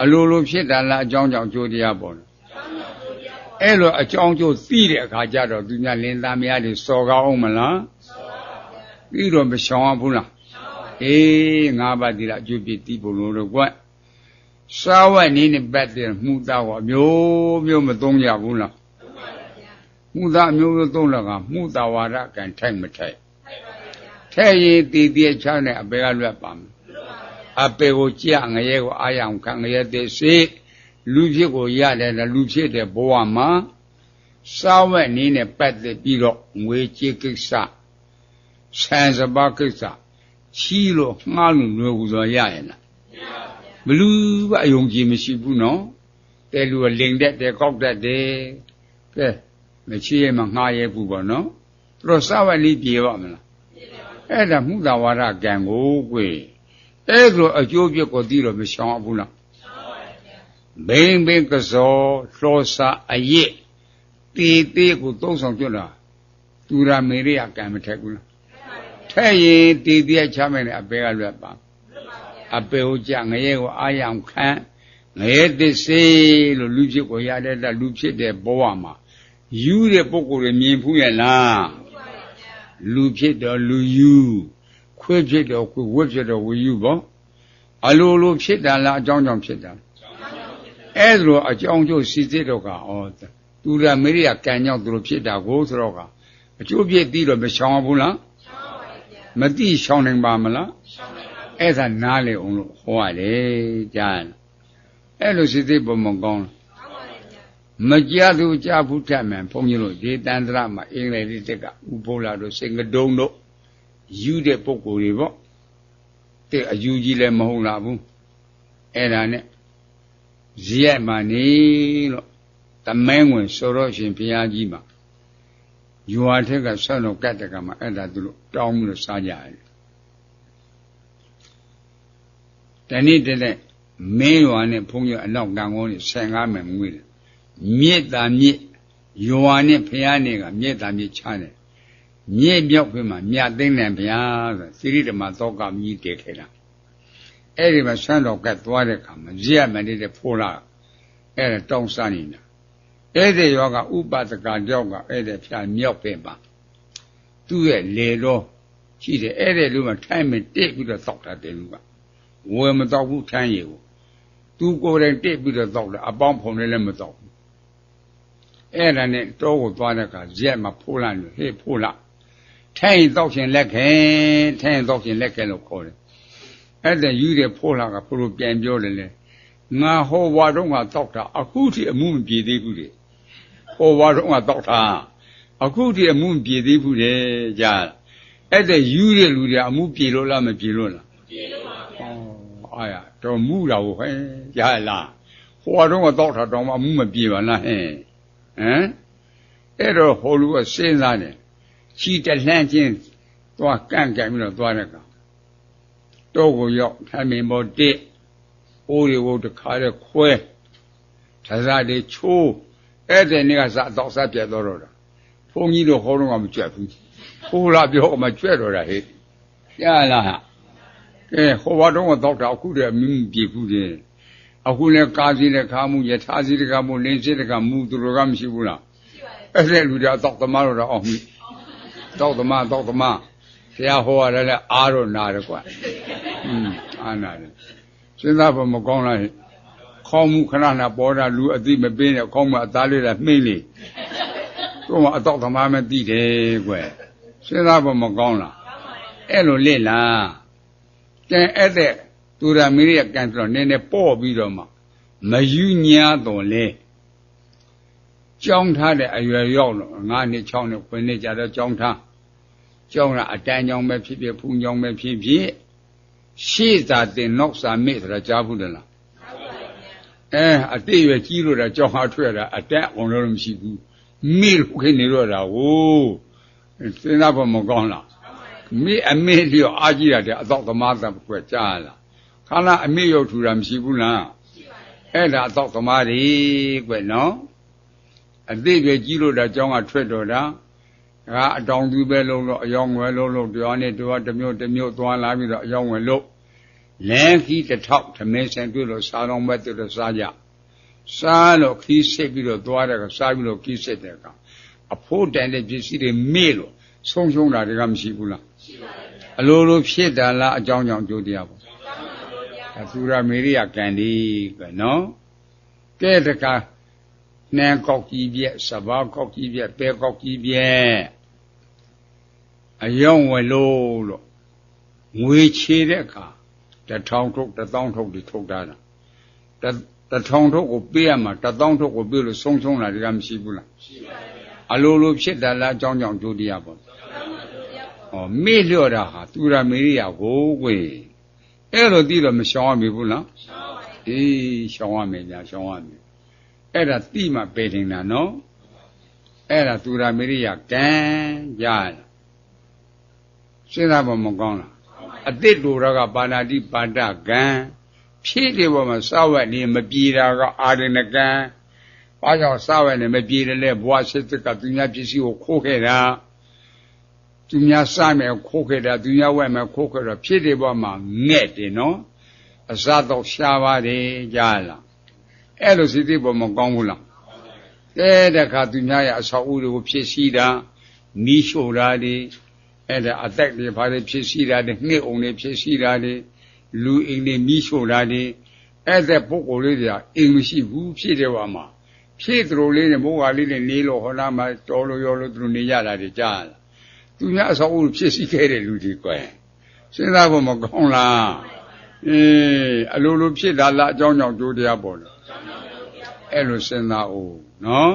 အလိုလိုဖြစ်တာလားအကြောင်းကြောင့်ကျိုးတရားပေါ်တယ်အဲ့လိုအကြောင်းကျိုးသိတဲ့အခါကျတော့သူများလင်သားမယားတွေစော်ကားအောင်မလားပြီးတော့မရှောင်ဘူးလားအေးငါးပါးဒီလားအကျိုးပြသိဖို့လို့တော့ကွစာဝတ်နည်းနဲ့ပတ်တဲ့မှုသားကိုအမျိုးမသုံးရဘူးလားမှုသားအမျိုးသုံးလာကမှုသားဝါဒကံထိုက်မထိုက်ထဲ့ရင်တည်တည်ချမ်းတဲ့အပေကလွတ်ပါမယ်အပေကိုကြငရဲကိုအာရအောင်ခံငရဲတဲ့စိလူဖြစ်ကိုရတယ်လူဖြစ်တဲ့ဘဝမှာစာဝတ်နည်းနဲ့ပတ်သက်ပြီးတော့ငွေကြေးကိစ္စဆန်စပါးကိစ္စချီးလို့ငှားလို့လွယ်ကူစွာရရင်လားဘလူးကအယုံကြည်မရှိဘူးနော်တဲလူကလိန်တက်တယ်ကောက်တက်တယ်ကဲမချီးရမှငှားရဲဘူးပေါ့နော်သူတို့စာဝတ်နည်းပြေပါမလားအဲ့ဒါမှုသာဝါဒကံကိုကွယ်အဲ့လိုအကျိုးပြကိုသိတော့မရှောင်ဘူးလားဘိန်ကစောလှောစာအရက်တေတေကိုသုံးဆောင်ကျွတ်တာသူရာမေရိယကံမထက်ဘူးလားထဲ့ရင်တေတေချမယ်နဲ့အပေကလွတ်ပါအပေကိုကြငရဲကိုအာရအောင်ခံငရဲသစ္စေလို့လူဖြစ်ကိုရတဲ့လူဖြစ်တဲ့ဘဝမှာယူတဲ့ပုဂ္ဂိုလ်တွေမြင်ဖူးရဲ့လားလူဖြစ်တော့လူယူခွေးဖြစ်တော့ခွေးဝက်ဖြစ်တော့ဝယူပေါ့အလိုလိုဖြစ်တာလားအကြောင်းကြောင့်ဖြစ်တာအဲ့လိုအကြောင်းကျိုးစီစစ်တော့ကဩသူရမေရိယကံကြောင့်သူတို့ဖြစ်တာကိုဆိုတော့ကအကျိုးပြည့်သိတော့မရှောင်ဘူးလားမသိရှောင်နိုင်ပါမလားအဲ့ဒါနားလေအောင်လို့ဟောရတယ်ကြားအဲ့လိုစီစစ်ပုံမကောင်းမကြားသူကြားဘူးထမှန်ဘုန်းကြီးတို့ဒီတန်ត្រမှာအင်္ဂလိပ်တက်ကဥပိုးလာတို့စင်ကတုံတို့ယူတဲ့ပုဂ္ဂိုလ်တွေပေါ့တဲ့အယူကြီးလည်းမဟုတ်လားဘူးအဲ့ဒါနဲ့ဇီရက်မှာနေလို့တမဲဝင်ဆိုတော့ရှင်ဘုရားကြီးမှာယူဝါထက်ကဆောက်တော့ကတ်တကမှာအဲ့ဒါသူတို့တောင်းပြီးတော့စားကြတယ်တနေ့တည်းနဲ့မင်းရွာနဲ့ဘုန်းကြီးအနောက်ကံကောင်းနေ15မယ်ငွေတယ်မြစ်တာမြစ်ရွာနဲ့ဘုရားနဲ့ကမြစ်တာမြစ်ချတယ်မြစ်မြောက်ဘက်မှာမြတ်သိမ့်တယ်ဘုရားဆိုသီရိဓမ္မသောကမြည်တည်ခဲ့တာအဲ့ဒီမှာဆန်းတော်ကတ်သွားတဲ့အခါမှာဇီယမန်တဲ့ဖိုးလာအဲ့ဒါတောင်းစားနေတာအဲ့ဒီယောကဥပဒကကြောက်ကအဲ့ဒီဖြာမြောက်ပဲပါသူ့ရဲ့လေတော့ရှိတယ်အဲ့ဒီလူမှထိုင်းမတစ်ပြီးတော့တောက်တာတယ်လူကဝယ်မတောက်ဘူးထိုင်းရည်ကိုသူကိုယ်တိုင်တစ်ပြီးတော့တောက်တယ်အပေါင်းဖုံလည်းမတောက်ဘူးအဲ့ဒါနဲ့တောကိုသွားတဲ့အခါဇီယမှာဖိုးလာလို့ဟေးဖိုးလာထိုင်းတောက်ရှင်လက်ခဲထိုင်းတောက်ရှင်လက်ခဲလို့ခေါ်တယ်အဲ့ဒါယူတဲ့ဖိုးလာကဘုလိုပြန်ပြောတယ်လေငါဟောဘွားတော့ကတောက်တာအခုထိအမှုမပြေသေးဘူးလေဟောဘွားတော့ကတောက်တာအခုထိအမှုမပြေသေးဘူးလေကြားအဲ့ဒါယူတဲ့လူတွေအမှုပြေလို့လားမပြေလို့လားပြေလို့ပါဗျာအာရတော့မှုတာကိုဟဲ့ကြားလားဟောတော့ကတောက်တာတော့မှအမှုမပြေပါလားဟဲ့အဲ့တော့ဟိုလူကစဉ်းစားတယ်ချီတလှမ်းချင်းသွားကန့်ပြီးတော့သွားတဲ့ကောင်တော့ကိုရောက်ထမင်းပေါ်တစ်အိုးတွေကိုတခါလဲခွဲဓာတ်တွေချိုးအဲ့တဲ့နေ့ကစအတော့စားပြတ်တော့တာဘုန်းကြီးတို့ဟောတော့ကမကြွက်ဘူးဟိုလာပြောမှကြွက်တော့တာဟဲ့ရလားကဲဟိုဘတော့ကတော့တာအခုတည်းမင်းပြေဘူးတယ်အခုလဲကားစီတဲ့ခါမှုယထာစီတဲ့ခါမှုလင်းစီတဲ့ခါမှုသူတို့ကမရှိဘူးလားအဲ့တဲ့လူတွေတော့သမားတော့အောင်ပြီတော့သမားဘုရားဟောရတယ်လေအားတော့နာတယ်ကွာအားနာတယ်စဉ်းစားဖို့မကောင်းလားခေါင်းမှုခဏနာပေါ်တာလူအသိမပေးနဲ့ခေါင်းမှာအသားလေးတာမှိမ့်လေတို့မှအတော့သမားမသိတယ်ကွယ်စဉ်းစားဖို့မကောင်းလားအဲ့လိုလေ့လားကဲအဲ့တဲ့သူရမီးရဲ့ကံဆိုတော့နည်းနည်းပေါ့ပြီးတော့မှမယူညာတော့လေကြောင်းထားတဲ့အရွယ်ရောက်တော့9နှစ်6နှစ်9နှစ်ကြာတော့ကြောင်းထား ကျောင်းကအတန်းကျောင်းပဲဖြစ်ဖြစ်ဘုံကျောင်းပဲဖြစ်ဖြစ်ရှေ့သာတင်နောက်စာမေ့ဆိုတာကြားဘူးလားအတိရွယ်ကြီးလို့တာကျောင်းအားထွက်တာအတက်အောင်လို့မရှိဘူးမေ့လို့ခင်နေတော့တာဟိုစဉ်းစားဖို့မကောင်းလားမေ့အမေ့လျော့အားကြီးတာအတော့သမားသက်ကွကြားလားခါလာအမေ့ရုပ်ထူတာမရှိဘူးလားအဲ့ဒါအတော့သမားတွေကွနော်အတိရွယ်ကြီးလို့တာကျောင်းကထွက်တော့တာအတောင်သူပဲလုံးလို့အယောင်ဝယ်လုံးတရားနဲ့တရားတစ်မျိုးသွားလာပြီးတော့အယောင်ဝယ်လို့လမ်းခီးတစ်ထောက်သမင်းဆိုင်တွေ့လို့စားတော်မဲ့တွေ့လို့စားကြစားလို့ခီးစစ်ပြီးတော့သွားတယ်ကစားပြီးလို့ခီးစစ်တယ်ကအဖို့တန်တဲ့ပစ္စည်းတွေမေ့လို့ဆုံးတာတွေကမရှိဘူးလားရှိပါဘူးအလိုလိုဖြစ်တာလားအကြောင်းကြောင့်ကြိုးတရားပေါ့သူရမေရိယကံဒီကနော်ကဲတကားနှံကောက်ကြီးပြက်စဘာကောက်ကြီးပြက်ပဲကောက်ကြီးပြက်အယောင်ဝယ်လို့ငွေချေတဲ့အခါ1000ထုတ်1000ထုတ်တွေထုတ်တာ1000ထုတ်ကိုပေးရမှာ1000ထုတ်ကိုပေးလို့ဆုံးလာတွေကမရှိဘူးလားရှိပါဘူးအလိုလိုဖြစ်တာလားအကြောင်းကြောင့်ကြိုးတရားပေါ့မေ့လျော့တာဟာသူရမေရိယကိုကွယ်အဲ့လိုသိတော့မရှောင်ရပြီဘူးလားရှောင်ပါဘူးအေးရှောင်ရမယ်ညာရှောင်ရမယ်အဲ့ဒါတိမှပယ်တင်တာနော်အဲ့ဒါသူရမေရိယကံရလားစဉ်းစားဖို့မကောင်းလားအတိတ်တို့ကပါဏာတိပါဒကံဖြည့်တယ်ပေါ်မှာစောက်ဝက်နေမပြေတာကအာရဏကံဘာကြောင့်စောက်ဝက်နေမပြေတယ်လဲဘဝစစ်တကသူများပစ္စည်းကိုခိုးခဲ့တာသူများစားမယ်ခိုးခဲ့တာသူများဝက်မယ်ခိုးခဲ့တော့ဖြည့်တယ်ပေါ်မှာငဲ့တယ်နော်အစားတော့ရှားပါတယ်ကြားလားအဲ့လိုစိတ်တွေပေါ်မကောင်းဘူးလားတဲ့ခါသူများရဲ့အဆောက်အဦတွေကိုဖြစ်စီတာမီးရှို့တာတွေအဲ့ဒါအသက်တွေဘာတွေဖြစ်စီတာတွေနှိမ့်အောင်တွေဖြစ်စီတာတွေလူအိမ်တွေမီးရှို့တာတွေအဲ့ဒါပုဂ္ဂိုလ်လေးတွေကအိမ်မရှိဘူးဖြစ်တယ်ပါမှာဖြစ်သူတို့လေးနဲ့ဘုရားလေးနဲ့နေလို့ဟောလာမှာတော်လို့ရောလို့သူတို့နေရတာတွေကြားလားသူများအဆောက်အဦဖြစ်စီခဲ့တဲ့လူတွေကွယ်စဉ်းစားဖို့မကောင်းလားအလိုလိုဖြစ်တာလားအကြောင်းကြောင့်ကြိုးတရားပေါ်တယ်အဲ့လိုစဉ်းစားအောင်နော်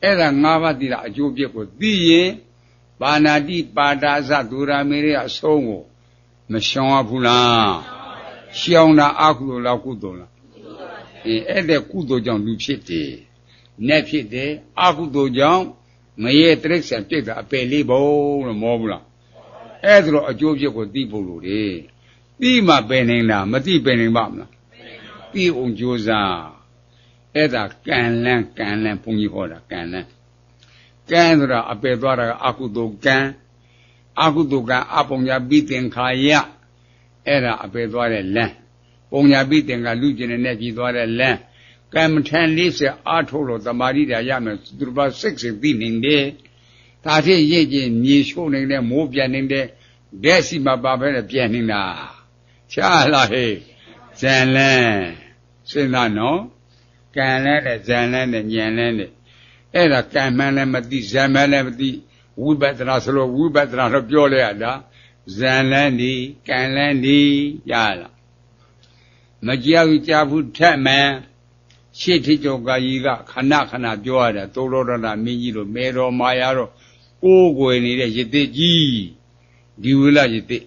အဲ့ဒါ၅ပါးသိတာအကျိုးပြစ်ကိုသိရင်ပါဏာတိပါဒာသသူရမေရိယအဆုံးကိုမရှောင်ရဘူးလားရှောင်တာအကုသိုလ်လားကုသိုလ်လားအဲ့ဒါကုသိုလ်ကြောင့်လူဖြစ်တယ်နဲ့ဖြစ်တယ်အကုသိုလ်ကြောင့်ငရဲတိရစ္ဆာန်ပြစ်တာအပယ်လေးဘုံလို့မောဘူးလားအဲ့ဒါတော့အကျိုးပြစ်ကိုသိဖို့လိုတယ်သိမှပယ်နိုင်တာမသိပယ်နိုင်ပါမလားသိအောင်ကြိုးစားအဲ့ဒါကံလန်းဘုန်းကြီးဟောတာကံလန်းကံဆိုတာအပယ်သွားတာကအကုသိုလ်ကံအပုံညာပိသင်္ခါယအဲ့ဒါအပယ်သွားတဲ့လန်းပုံညာပိသင်္ခါလူကျင်နဲ့ကြည်သွားတဲ့လန်းကံမထန်40အားထုတ်လို့တမာရိတာရမယ်သူတို့ဘာစိတ်သိနေတယ်ဒါဖြင့်ရည်ကျင်မြေရှို့နေတဲ့မိုးပြန်နေတဲ့ဒက်စီမှာပါပဲပြန်နေတာရှားလားဟဲ့ဇန်လန်းစဉ်းစားနော်ကံလဲတဲ့ဇန်လန်းနဲ့ညံလန်းနဲ့အဲ့ဒါကံမှန်းလည်းမသိဇန်မှန်းလည်းမသိဝိပဿနာဆိုလို့ဝိပဿနာတော့ပြောလိုက်ရတာဇန်လန်းဒီကံလန်းဒီရလားမကြောက်ကြဘူးထက်မှန်ရှေ့ထိကျော်ကာကြီးကခဏပြောရတာသောတော်ရမင်းကြီးတို့မေတော်မာယာတော့ကိုးကွယ်နေတဲ့ရသေးကြီးဒီဝိလရသေး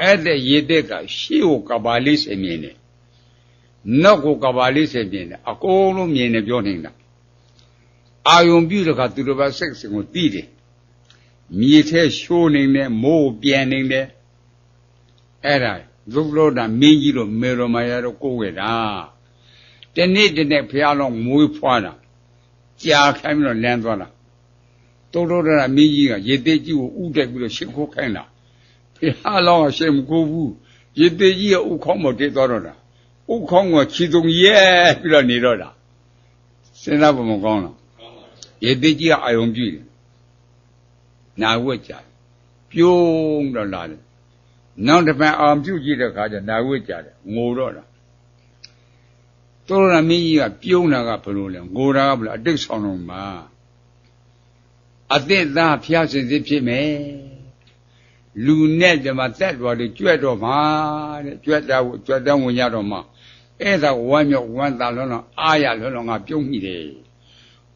အဲ့တဲ့ရသေးကရှေ့ကိုကဘာလေးစင်မြင်တယ်နောက်ကိုကဘာလေးစင်မြင်တယ်အကုန်လုံးမြင်တယ်ပြောနေတာအာယုံပြုတဲ့ခါသူတို့ဘာစိတ်စင်ကိုသိတယ်မြေထဲရှိုးနေတယ်မိုးပြန်နေတယ်အဲ့ဒါသုလောတာမင်းကြီးတို့မေတော်မာယာတို့ကိုးကွယ်တာတနေ့ဖះလုံးမွေးဖွားတာကြာခိုင်းပြီးတော့လမ်းသွားတာတိုးတိုးတာမင်းကြီးကရေသေးကြီးကိုဥတက်ပြီးတော့ရှ िख ိုးခိုင်းတာဖះလုံးကရှေ့မကိုဘူးရေသေးကြီးကဥခေါင်းမတက်သွားတော့တာဥခေါင်းကခြေစုံရဲပြီးတော့နေတော့တာစဉ်းစားဖို့မကောင်းလားရေသေးကြီးကအာယုံပြည့်တယ်နာဝက်ကြပြုံးတော့လာတယ်နောက်တစ်ပတ်အာယုံပြုတ်ကြည့်တဲ့အခါကျနာဝက်ကြတယ်ငိုတော့တာတော်ရမင်းကြီးကပြုံးတာကဘယ်လိုလဲငိုတာကဘယ်လိုအတိတ်ဆောင်တော့မှာအသစ်သားဖျားစင်စစ်ဖြစ်မယ်လူနဲ့ဒီမှာတက်တော်တွေကြွက်တော့မှာတဲ့ကြွက်တောင်းဝင်ရတော့မှာအဲ့ဒါဝမ်းမြောက်ဝမ်းသာလုံးလုံးအားရလုံးလုံးငါပြုံးမိတယ်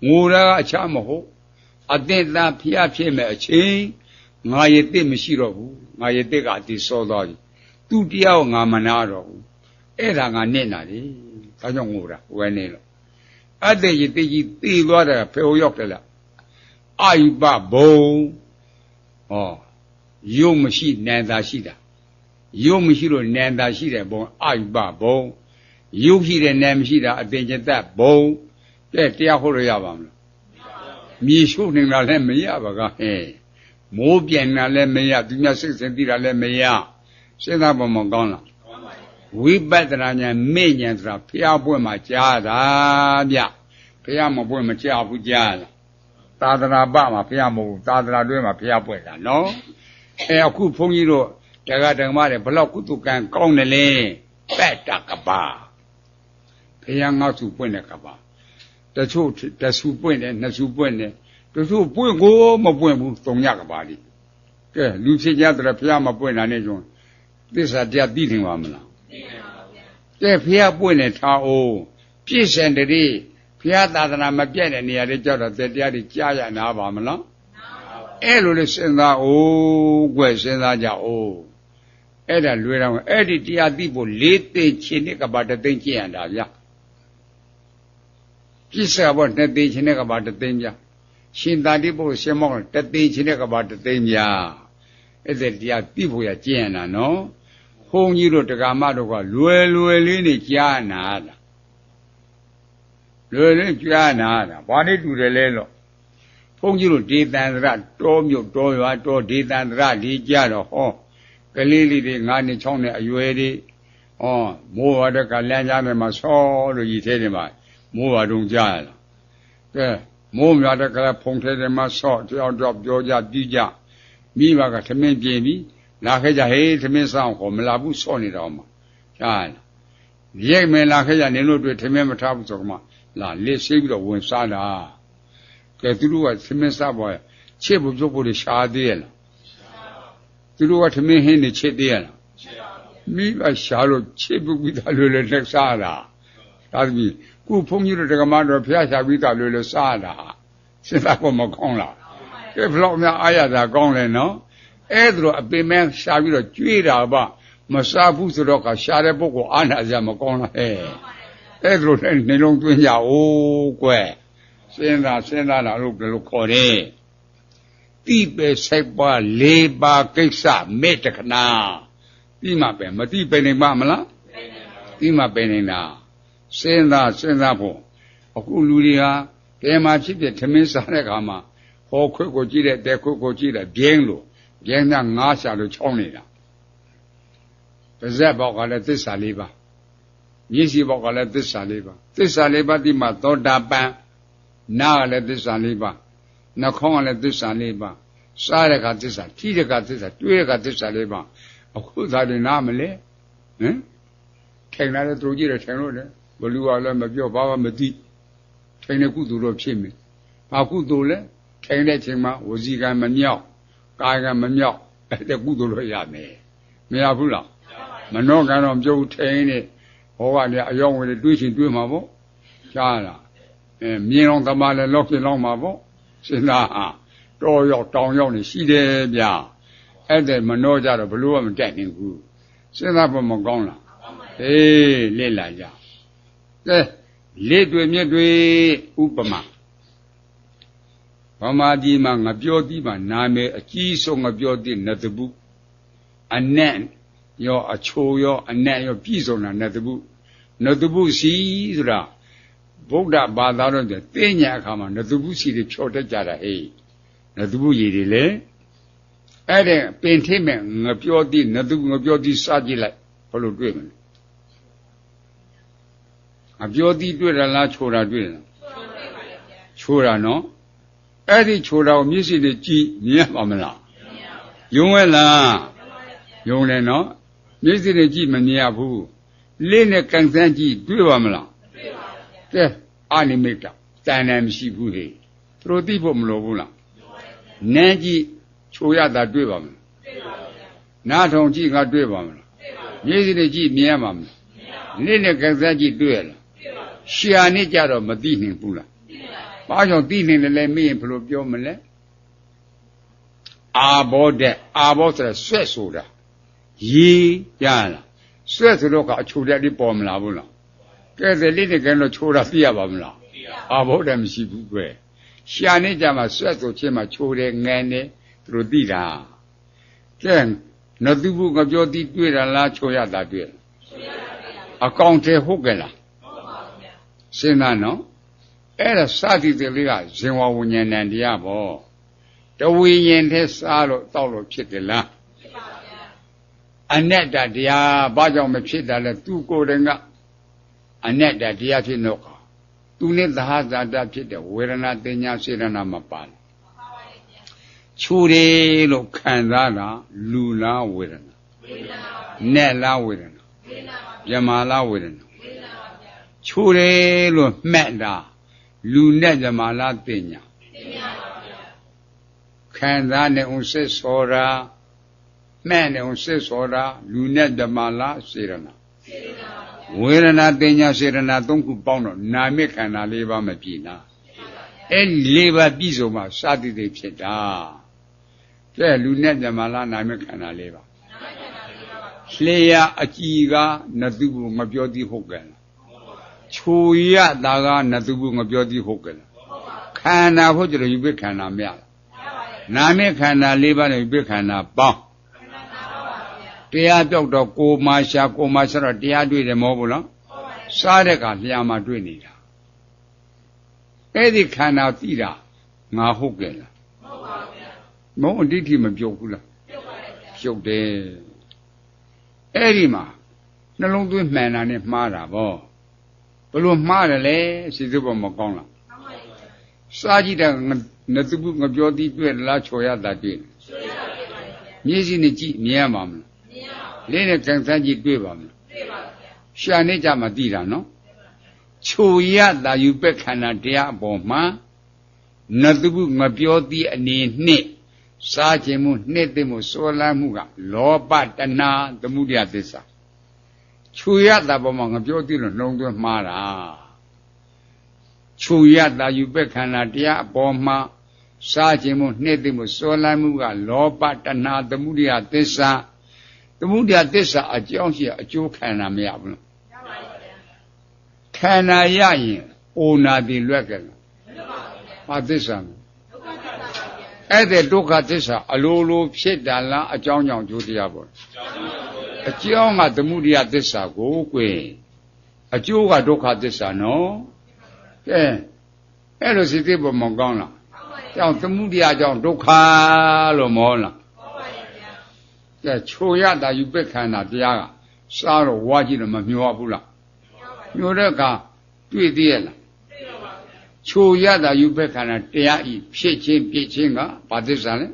ငိုတာကအခြားမဟုတ်အသစ်သားဖျားဖြစ်မယ်အချိန် ngā ye te me shi ro bu ngā ye te ka ti so do tu tiao ngā mana ro bu e da ngā nit na de da jaung ngō ra we ne lo ate ye te ji ti lwa da phe ho yok de la ai ba bong oh yo me shi nan da shi da yo me shi ro nan da shi de bong ai ba bong yo shi de nan me shi da a tin chin tat bongတဲ့တရားဟောလို့ရပါမလားမြေရှုပ်နေတာလည်းမရပါကမိုးပြန်တာလည်းမရသူများစိတ်စဉ်းသိတာလည်းမရစဉ်းစားပုံမကောင်းလားဝိပဿနာဉာဏ်မေ့ဉာဏ်ဆိုတာဖျားပွင့်မှာကြားတာဗျဖျားမပွင့်မကြားဘူးကြားလားသာသနာပမှာဖျားမဟုတ်ဘူးသာသနာတွဲမှာဖျားပွင့်တာနော်အခုဘုန်းကြီးတို့တရားဓမ္မတွေဘလောက်ကုသကံကောင်းတယ်လဲပက်တကပါဖျားငေါ့စုပွင့်တဲ့ကပါတချို့တဆူပွင့်တယ်နှစ်ဆူပွင့်တယ်တချို့ပွင့်ကိုမပွင့်ဘူးသုံးရကပါလိကဲလူဖြစ်ကြတဲ့ဖျားမပွင့်တာနဲ့ကျွန်သစ္စာတရားသိနေပါမလားသိပါပါဗျာကဲဖျားပွင့်နေထားအောင်ပြည့်စံတည်းဖျားသာသနာမပြတ်တဲ့နေရာတွေကြောက်တော့တရားတွေကြားရနာပါမလားအဲ့လိုလေစဉ်းစားအောင်ကွယ်စဉ်းစားကြအောင်အဲ့ဒါလွယ်တော့အဲ့ဒီတရားသိဖို့လေးသိချင်းနဲ့ကပါတသိကျင့်ရတာဗျာပြစ္ဆာဘောနှစ်သိချင်းနဲ့ကပါတသိပြရှင်သာတိပုရှင်မောင်းတသိချင်းနဲ့ကပါတသိပြအဲ့ဒါတရားသိဖို့ရကျင့်ရတာနော်ဘုန်းကြီးတို့တရားမတို့ကလွယ်လွယ်လေးနဲ့ကြားနာတာလွယ်လွယ်ကြားနာတာဘာနဲ့တူတယ်လဲလို့ဘုန်းကြီးတို့ဒေသန္တရတောမြို့တောရွာတောဒေသန္တရဒီကြတော့ဟောကလေးလေးတွေ9နှစ်6နှစ်အရွယ်တွေမိုးဝါဒကလမ်းကြားထဲမှာဆောလို့ရည်သေးတယ်မှာမိုးဝါတုံကြားရလားကဲမိုးများတဲ့ကဖုန်ထဲထဲမှာဆော့တယောက်တော့ပြောကြပြီးကြမိဘကသမင်းပြင်းပြီးလာခဲ့ကြဟေးသမင်းဆောင်ခေါ်မလာဘူးဆော့နေတော့မှာကြားလားရိတ်မလာခဲ့ကြနင်တို့တွေ့သမင်းမထားဘူးဆိုတော့မှလာလက်ဆေးပြီးတော့ဝင်စားတာကဲသူတို့ကသမင်းစားပေါ်ချစ်ဖို့ပြုတ်ဖို့ရှားသေးရလားသူတို့ကသမင်းဟင်းနေချစ်သေးရလားမိဘရှားလို့ချစ်ဖို့ပြီးသားလို့လည်းလက်စားတာဒါသမီးခုဘုန်းကြီးတို့ဓမ္မတော်ဖျားရှာပြီးသားလို့လည်းစားတာစဉ်းစားဖို့မကောင်းလားကဲဘလောက်များအားရတာကောင်းလဲနော်အဲ့ဒါတော့အပင်မဲရှာပြီးတော့ကြွေးတာပါမစားဘူးဆိုတော့ကရှာတဲ့ပုဂ္ဂိုလ်အားနာကြမကောင်းလားအဲ့ဒါတော့နှလုံးသွင်းကြအောင်ကွယ်စဉ်းစားလာလို့ဘယ်လိုခေါ်တယ်တိပဲစိတ်ပါ၄ပါးကိစ္စမေတ္တခဏပြီးမှပဲမတိပဲနေမှာမလားပြီးမှပဲနေတာစဉ်းစားဖို့အခုလူတွေဟာကဲမှာဖြစ်ဖြစ်သမင်းစားတဲ့အခါမှာဟောခွက်ကိုကြည့်တဲ့တဲ့ခွက်ကိုကြည့်တဲ့ပြင်းလို့ပြင်းကငါးရှာလို့ချောင်းနေတာပါဇက်ဘောက်ကလည်းသစ္စာ၄ပါးမျက်စိဘောက်ကလည်းသစ္စာ၄ပါးသစ္စာ၄ပါးဒီမှာသောတာပန်နားကလည်းသစ္စာ၄ပါးနှာခေါင်းကလည်းသစ္စာ၄ပါးစားတဲ့ကသစ္စာထိတဲ့ကသစ္စာတွေးတဲ့ကသစ္စာ၄ပါးအခုသာတွေနားမလဲဟင်ထိုင်လာတဲ့သူကြီးတွေထိုင်လို့လေဘလူကလည်းမပြောဘာမှမသိထိုင်တဲ့ကုသိုလ်တော့ဖြစ်မယ်ဘာကုသိုလ်လဲထိုင်တဲ့ချိန်မှာဝစီကံမမြောက်ကာယကံမမြောက်အဲ့ဒါကုသိုလ်တော့ရမယ်မရဘူးလားမနောကံတော့ပြုတ်ထိုင်နေဟောကလည်းအယောင်းဝင်တွေးချင်တွေးမှာပေါ့ကြားလားမြင်အောင်သမားလည်းလောက်ပြင်လောက်မှာပေါ့စဉ်းစားဟာတော်ရောက်တောင်ရောက်နေရှိတယ်ဗျာအဲ့ဒါမနှောကြတော့ဘလို့မှမတက်နိုင်ဘူးစဉ်းစားဖို့မကောင်းလားအေးလက်လာကြကဲလက်တွေမြက်တွေဥပမာဗမာပြည်မှာငပြောတိမှာနာမည်အကြီးဆုံးငပြောတိနတ်တပုအနက်ရောအချိုရောအနက်ရောပြည့်စုံတာနတ်တပုစီဆိုတာဗုဒ္ဓဘာသာတော်တဲ့သိညာအခါမှာနတ်တပုစီတွေဖြော်တတ်ကြတာဟေးနတ်တပုရည်တွေလေအဲ့ဒါပင်ထိမဲ့ငပြောတိနတ်တပုငပြောတိစကြည့်လိုက်ဘယ်လိုတွေ့မလဲအပြောတိတွေ့ရလားချိုတာတွေ့လားချိုတာနော်အဲ့ဒီချိုတာကိုမျက်စိနဲ့ကြည့်မြင်ပါမလားယုံရဲ့လားယုံတယ်နော်မျက်စိနဲ့ကြည့်မမြင်ရဘူးလေးနဲ့ကန်ဆန်းကြည့်တွေ့ပါမလားတွေ့ပါဘူးကဲအာနိမိတ်တာတန်တန်မရှိဘူးဟေ့သူတို့သိဖို့မလိုဘူးလားနန်းကြည့်ချိုရတာတွေ့ပါမလားတွေ့ပါဘူးနားထောင်ကြည့်ငါတွေ့ပါမလားတွေ့ပါဘူးမျက်စိနဲ့ကြည့်မြင်ရပါမလားလေးနဲ့ကန်ဆန်းကြည့်တွေ့ရလားရှာနဲ့ကြတော့မသိနိုင်ဘူးလားဘာကြောင့်သိနေတယ်လဲမေးရင်ဘယ်လိုပြောမလဲ အာဘောတဲ့အာဘောဆိုတဲ့ဆွဲဆိုတာရေရလားဆွဲဆိုတော့ကအချိုတဲ့လေးပေါ်မလာဘူးလားကဲတဲ့လေးနဲ့ကဲတော့ချိုးတာသိရပါမလားအာဘောတဲ့မရှိဘူးကွယ်ရှာနေကြမှာဆွဲဆိုချင်းမှာချိုးတယ်ငန်တယ်သူတို့သိတာကဲနသူဘူးငပြောတိတွေ့တာလားချိုးရတာတွေ့အကောင်ထဲဟုတ်ကဲ့လားစဉ်းစားနော်အဲ့ဒါစသည်တွေလေးကဇင်ဝဝဉ္ဉဏ်တရားပေါ့တဝိညာဉ်ထဲစားလို့တောက်လို့ဖြစ်တယ်လားဖြစ်ပါဗျာအနတ္တတရားဘာကြောင့်မဖြစ်တာလဲသူကိုယ်တိုင်ကအနတ္တတရားဖြစ်တော့သူနဲ့သဟဇာတဖြစ်တဲ့ဝေဒနာတင်ညာစေရနာမပါဘူးချူတယ်လို့ခံစားတာလူလားဝေဒနာနဲ့လားဝေဒနာမြမလားဝေဒနာချူတယ်လို့မှတ်တာလူနဲ့မြမလားတင်ညာခံစားနေအောင်စစ်စောတာမှတ်နေအောင်စစ်စောတာလူနဲ့မြမလားစေရနာဝေဒနာတင်ညာစေရနာသုံးခုပေါင်းတော့နာမခန္ဓာ၄ပါးမပြည့်လားအဲ့၄ပါးပြည့်စုံမှစသည်တွေဖြစ်တာကဲလူနဲ့မြမလားနာမခန္ဓာ၄ပါးလျှာအကြည်ကနတုဘူးမပြောသည်ဟုတ်ကဲ့လားချိုရတာကနတုဘူးမပြောသည်ဟုတ်ကဲ့လားခန္ဓာဖို့ကြလို့ယူပိခန္ဓာမရလားနာမခန္ဓာ၄ပါးနဲ့ယူပိခန္ဓာပေါင်းတရားပြောက်တော့ကိုမာရှာတော့တရားတွေ့တယ်မဟုတ်ဘူးလားစားတဲ့ကလျှာမှာတွေ့နေတာအဲ့ဒီခန္ဓာသိတာငါဟုတ်ကဲ့လားမဟုတ်ပါဘူးဗျာမဟုတ်အဋ္ဌိမပြုတ်ဘူးလားပြုတ်ပါတယ်ဗျာပြုတ်တယ်အဲ့ဒီမှာနှလုံးသွင်းမှန်တာနဲ့မှားတာဗောဘလို့မှားတယ်လဲစိတ်ဘမကောင်းလားမှန်ပါဘူးဗျာစားကြည့်တဲ့နတုပုငပြောသည်တွေ့လားချော်ရတာတွေ့ချော်ရတာတွေ့ပါဗျာမျက်စိနဲ့ကြည့်မြင်ရမှာမလားမြင်ရပါဘူးလေးနဲ့ကန်ဆန်းကြည့်တွေ့ပါမလားတွေ့ပါဗျာရှာနေကြမှာသိတာနော်ချိုရတာယူပက်ခန္ဓာတရားအပေါ်မှာနတုပုမပြောသည်အနေနဲ့စားခြင်းမှုနှစ်သိမှုစောလန်းမှုကလောဘတဏှာသမုဒယသစ္စာချူရတာပေါ်မှာငပြောသည်လို့နှုံသွင်းမှားတာချူရတာယူပက်ခန္ဓာတရားအပေါ်မှာစားခြင်းမှုနှစ်သိမှုစောလန်းမှုကလောဘတဏှာသမုဒယသစ္စာသမုဒယသစ္စာအကြောင်းရှိအကျိုးခန္ဓာမရဘူးလို့ရပါဘူးဗျာခန္ဓာရရင်အိုနာတိလွက်ကလားမရပါဘူးဗျာဘာသစ္စာလဲအဲ့ဒီဒုက္ခသစ္စာအလိုလိုဖြစ်တာလားအကြောင်းကြောင့်ကျိုးတရားပေါ့အကြောင်းကသမုဒယသစ္စာကိုကွယ်အကျိုးကဒုက္ခသစ္စာနော်ကဲအဲ့လိုစိတ်သိပေါ်မကောင်းလားကြောင့်သမုဒယကြောင့်ဒုက္ခလို့မဟုတ်လားဟုတ်ပါရဲ့ဗျာကဲချိုရတာယူပက်ခန္ဓာတရားကစားတော့ဝါကြည့်တော့မမျောဘူးလားမျောတဲ့အခါတွေ့သေးရဲ့လားချိုရတာယူပက်ခန္ဓာတရားဤဖြစ်ခြင်းပြည့်ခြင်းကဘာသစ္စာလဲ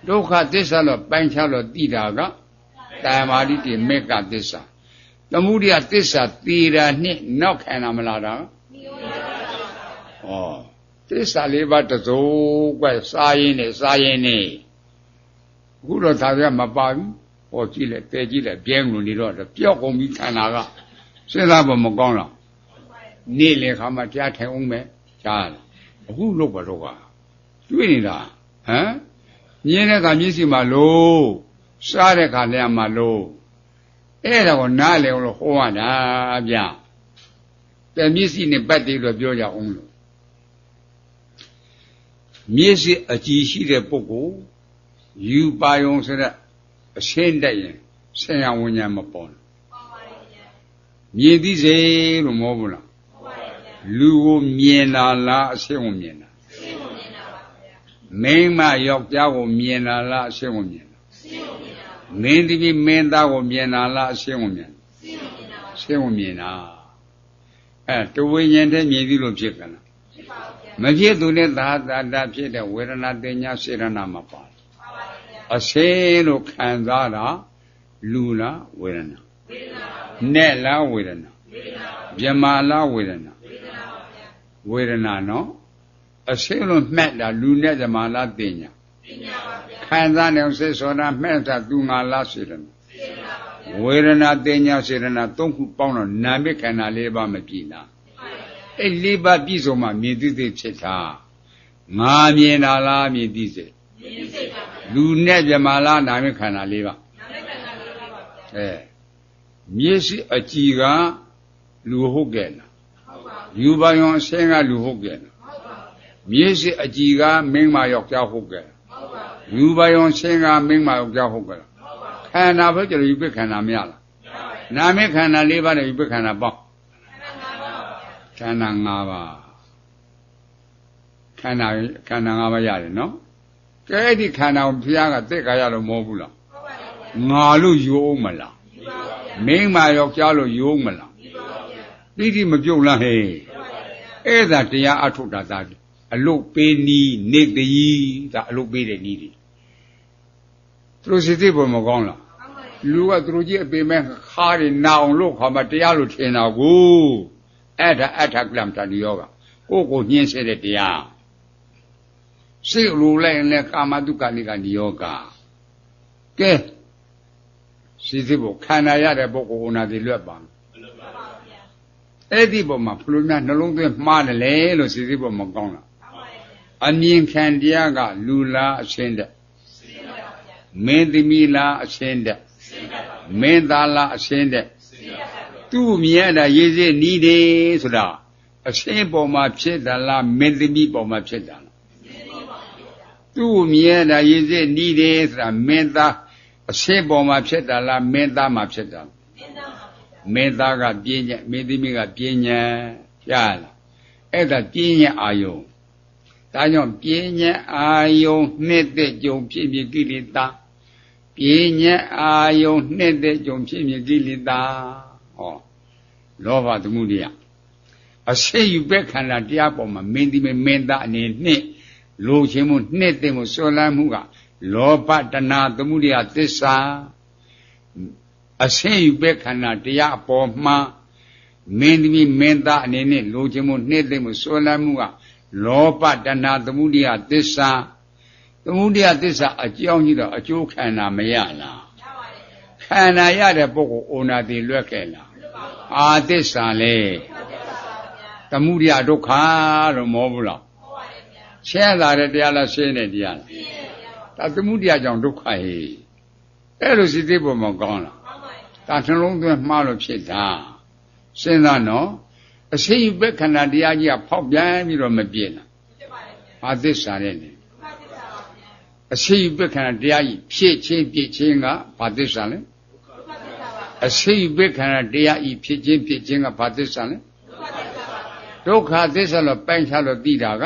ဒုက္ခသစ္စာလို့ပိုင်းခြားလို့သိတာကတာမာတိတိမေကသစ္စာသမုဒယသစ္စာသိတာနဲ့နောက်ခံတာမလားတာဩသစ္စာလေးပါးတစိုးကွစားရင်နဲ့အခုတော့ဒါပြမပါဘူးဟောကြည့်လိုက်တဲကြည့်လိုက်ပြဲလို့နေတော့ပျောက်ကုန်ပြီခန္ဓာကစဉ်းစားဖို့မကောင်းလားနေ့လေခါမှကြားထိုင်အောင်မယ်ကြားအခုလို့ပါတော့ကတွေ့နေတာဟမ်မြင်တဲ့ကမျက်စိမှာလို့စားတဲ့ခါလည်းမှာလို့အဲ့ဒါကိုနားလေအောင်လို့ဟောရတာဗျတဲ့မျက်စိနဲ့ပတ်တည်းလို့ပြောကြအောင်လို့မျက်စိအကြည့်ရှိတဲ့ပုဂ္ဂိုလ်ယူပါယုံဆိုတဲ့အရှင်းတက်ရင်ဆင်ရဝဉ္ဉာမပေါ်ဘူးမြင်သိစေလို့မဟုတ်ဘူးလားလူကိုမြင်တာလားအရှင်းကိုမြင်တာအရှင်းကိုမြင်တာပါဗျာမိန်းမယောက်ျားကိုမြင်တာလားအရှင်းကိုမြင်တာအရှင်းကိုမြင်တာမင်းတပည့်မင်းသားကိုမြင်တာလားအရှင်းကိုမြင်တာအရှင်းကိုမြင်တာအရှင်းကိုမြင်တာတဝိညာဉ်တည်းမြင်ပြီးလို့ဖြစ်ကလားဖြစ်ပါဘူးဗျာမဖြစ်သူနဲ့သာတာဖြစ်တဲ့ဝေဒနာတင်ညာစေရနာမှာပါပါပါဗျာအရှင်းလို့ခံစားတာလူလားဝေဒနာဝေဒနာနဲ့လားဝေဒနာဝေဒနာမြမလားဝေဒနာဝေဒနာနော်အရှင်းလို့မှတ်တာလူနဲ့ဇမာလားတင်ညာတင်ညာပါဗျာခံစားနေစိတ်ဆိုတာမှတ်တာသူငါလားစေရနာစေရနာပါဗျာဝေဒနာတင်ညာစေရနာသုံးခုပေါင်းတော့နာမခန္ဓာ၄ပါးမပြည့်လားအဲ့၄ပါးပြည့်စုံမှမြင်သိသိဖြစ်တာငါမြင်တာလားမြင်သိစေမြ လူနဲ့ပြမာလားနာမခန္ဓာ၄ပါးမျက်စိအကြည်ကလူဟုတ်ကဲ့လားယူပါယောအဆင်းကလူဟုတ်ကဲ့လားမျက်စိအကြည်ကမင်းမယောက်ျားဟုတ်ကဲ့ယူပါယောအဆင်းကမင်းမယောက်ျားဟုတ်ကဲ့ခန္ဓာဘယ်ကျတော့ယူပခန္ဓာမရလားနာမခန္ဓာ၄ပါးနဲ့ယူပခန္ဓာပေါင်းခန္ဓာ၅ပါးခန္ဓာ၅ပါးရတယ်နော်ကဲအဲ့ဒီခန္ဓာကိုဘုရားကသက်ခါရလို့မဟုတ်ဘူးလားငါလို့ယူအောင်မလားမင်းမယောက်ျားလို့ယူအောင်မလားတိတိမပြုတ်လားဟဲ့အဲ့ဒါတရားအထုတ်တာသာအလုတ်ပေးနီးနေတည်းဒါအလုတ်ပေးတဲ့နီးတွေသူတို့စိတ်သိပေါ်မကောင်းလားလူကသူတို့ကြီးအပေမဲ့ခါးတွေနာအောင်လို့ခါမှတရားလို့ထင်တာကိုအဲ့ဒါအထကလမ်တဏိယောကကိုညှင်းစေတဲ့တရားစိတ်လိုလိုက်ရင်လည်းကာမတုက္ခနိကနိယောကကဲစိတ်သိပေါ်ခန္ဓာရတဲ့ပုဂ္ဂိုလ်နာတိလွတ်ပါအဲ့ဒီပေါ်မှာဘလို့များနှလုံးသွင်းမှားတယ်လေလို့စိတ်သိပေါ်မကောင်းလားအမြင်ခံတရားကလူလားအရှင်းတဲ့မင်းသမီးလားအရှင်းတဲ့မင်းသားလားအရှင်းတဲ့သူ့မြင်ရတာရေးစေနီးတယ်ဆိုတာအရှင်းပေါ်မှာဖြစ်တာလားမင်းသမီးပေါ်မှာဖြစ်တာလားသူ့မြင်ရတာရေးစေနီးတယ်ဆိုတာမင်းသားအရှင်းပေါ်မှာဖြစ်တာလားမင်းသားမှာဖြစ်တာမင်းသားကပြင်းညက်မင်းသမီးကပြင်းညက်ကြားလားအဲ့ဒါပြင်းညက်အာယုံဒါကြောင့်ပြင်းညက်အာယုံနှစ်သက်ကြုံဖြစ်ဖြစ်ကိလေသာပြင်းညက်အာယုံနှစ်သက်ကြုံဖြစ်ဖြစ်ကိလေသာဟောလောဘသမုဒယအရှိယူပဲခန္ဓာတရားပေါ်မှာမင်းသမီးမင်းသားအနေနဲ့လိုချင်မှုနှစ်သက်မှုစွဲလန်းမှုကလောဘတဏှာသမုဒယသစ္စာအရှိယူပဲခန္ဓာတရားအပေါ်မှာမင်းသမီးမင်းသားအနေနဲ့လိုချင်မှုနှစ်သက်မှုစွဲလန်းမှုကလောဘတဏှာသမုဒယသစ္စာသမုဒယသစ္စာအကြောင်းကြီးတော့အကျိုးခန္ဓာမရလားခန္ဓာရတဲ့ပုဂ္ဂိုလ်အိုနာတိလွတ်ခဲ့လားအာသစ္စာလေသမုဒယဒုက္ခလို့မဟုတ်ဘူးလားရှင်းလာတဲ့တရားလားရှင်းတဲ့တရားလားဒါသမုဒယကြောင့်ဒုက္ခဟေ့အဲ့လိုစိတ်သေးပေါ်မှာကောင်းလားဒါနှလုံးသွင်းမှားလို့ဖြစ်တာစဉ်းစားနော်အရှိယူပဲခန္ဓာတရားကြီးကဖောက်ပြန်ပြီးတော့မပြည့်လားအာသစ္စာနဲ့လေအရှိယူပဲခန္ဓာတရားကြီးဖြစ်ချင်းပြည့်ချင်းကဘာသစ္စာလဲအရှိယူပဲခန္ဓာတရားကြီးဖြစ်ချင်းပြည့်ချင်းကဘာသစ္စာလဲဒုက္ခသစ္စာလို့ပိုင်းခြားလို့သိတာက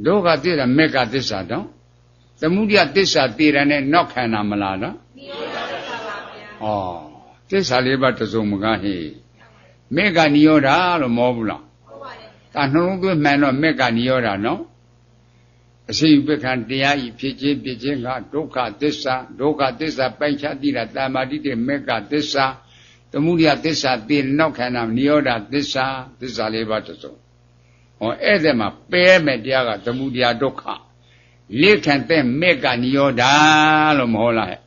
ဒုက္ခသစ္စာမေဃသစ္စာတော့သမုဒယသစ္စာသိတယ်နဲ့နောက်ခန္ဓာမလားနော်ဩသစ္စာလေးပါးတစုံမကားဟေ့မေဃနိရောဓလို့မဟုတ်ဘူးလားဒါနှလုံးသွင်းမှန်တော့မေဃနိရောဓနော်အရှိပက္ခတရားဤဖြစ်ခြင်းပြခြင်းကဒုက္ခသစ္စာဒုက္ခသစ္စာပိုင်းခြားသိတာတမ္မာတိတဲ့မေဃသစ္စာသမုဒယသစ္စာသိနောက်ခန္ဓာနိရောဓသစ္စာသစ္စာလေးပါးတစုံဟောအဲ့ဒါမှာပဲမဲ့တရားကသမုဒယဒုက္ခလက်ခံတဲ့မေဃနိရောဓလို့မဟုတ်လား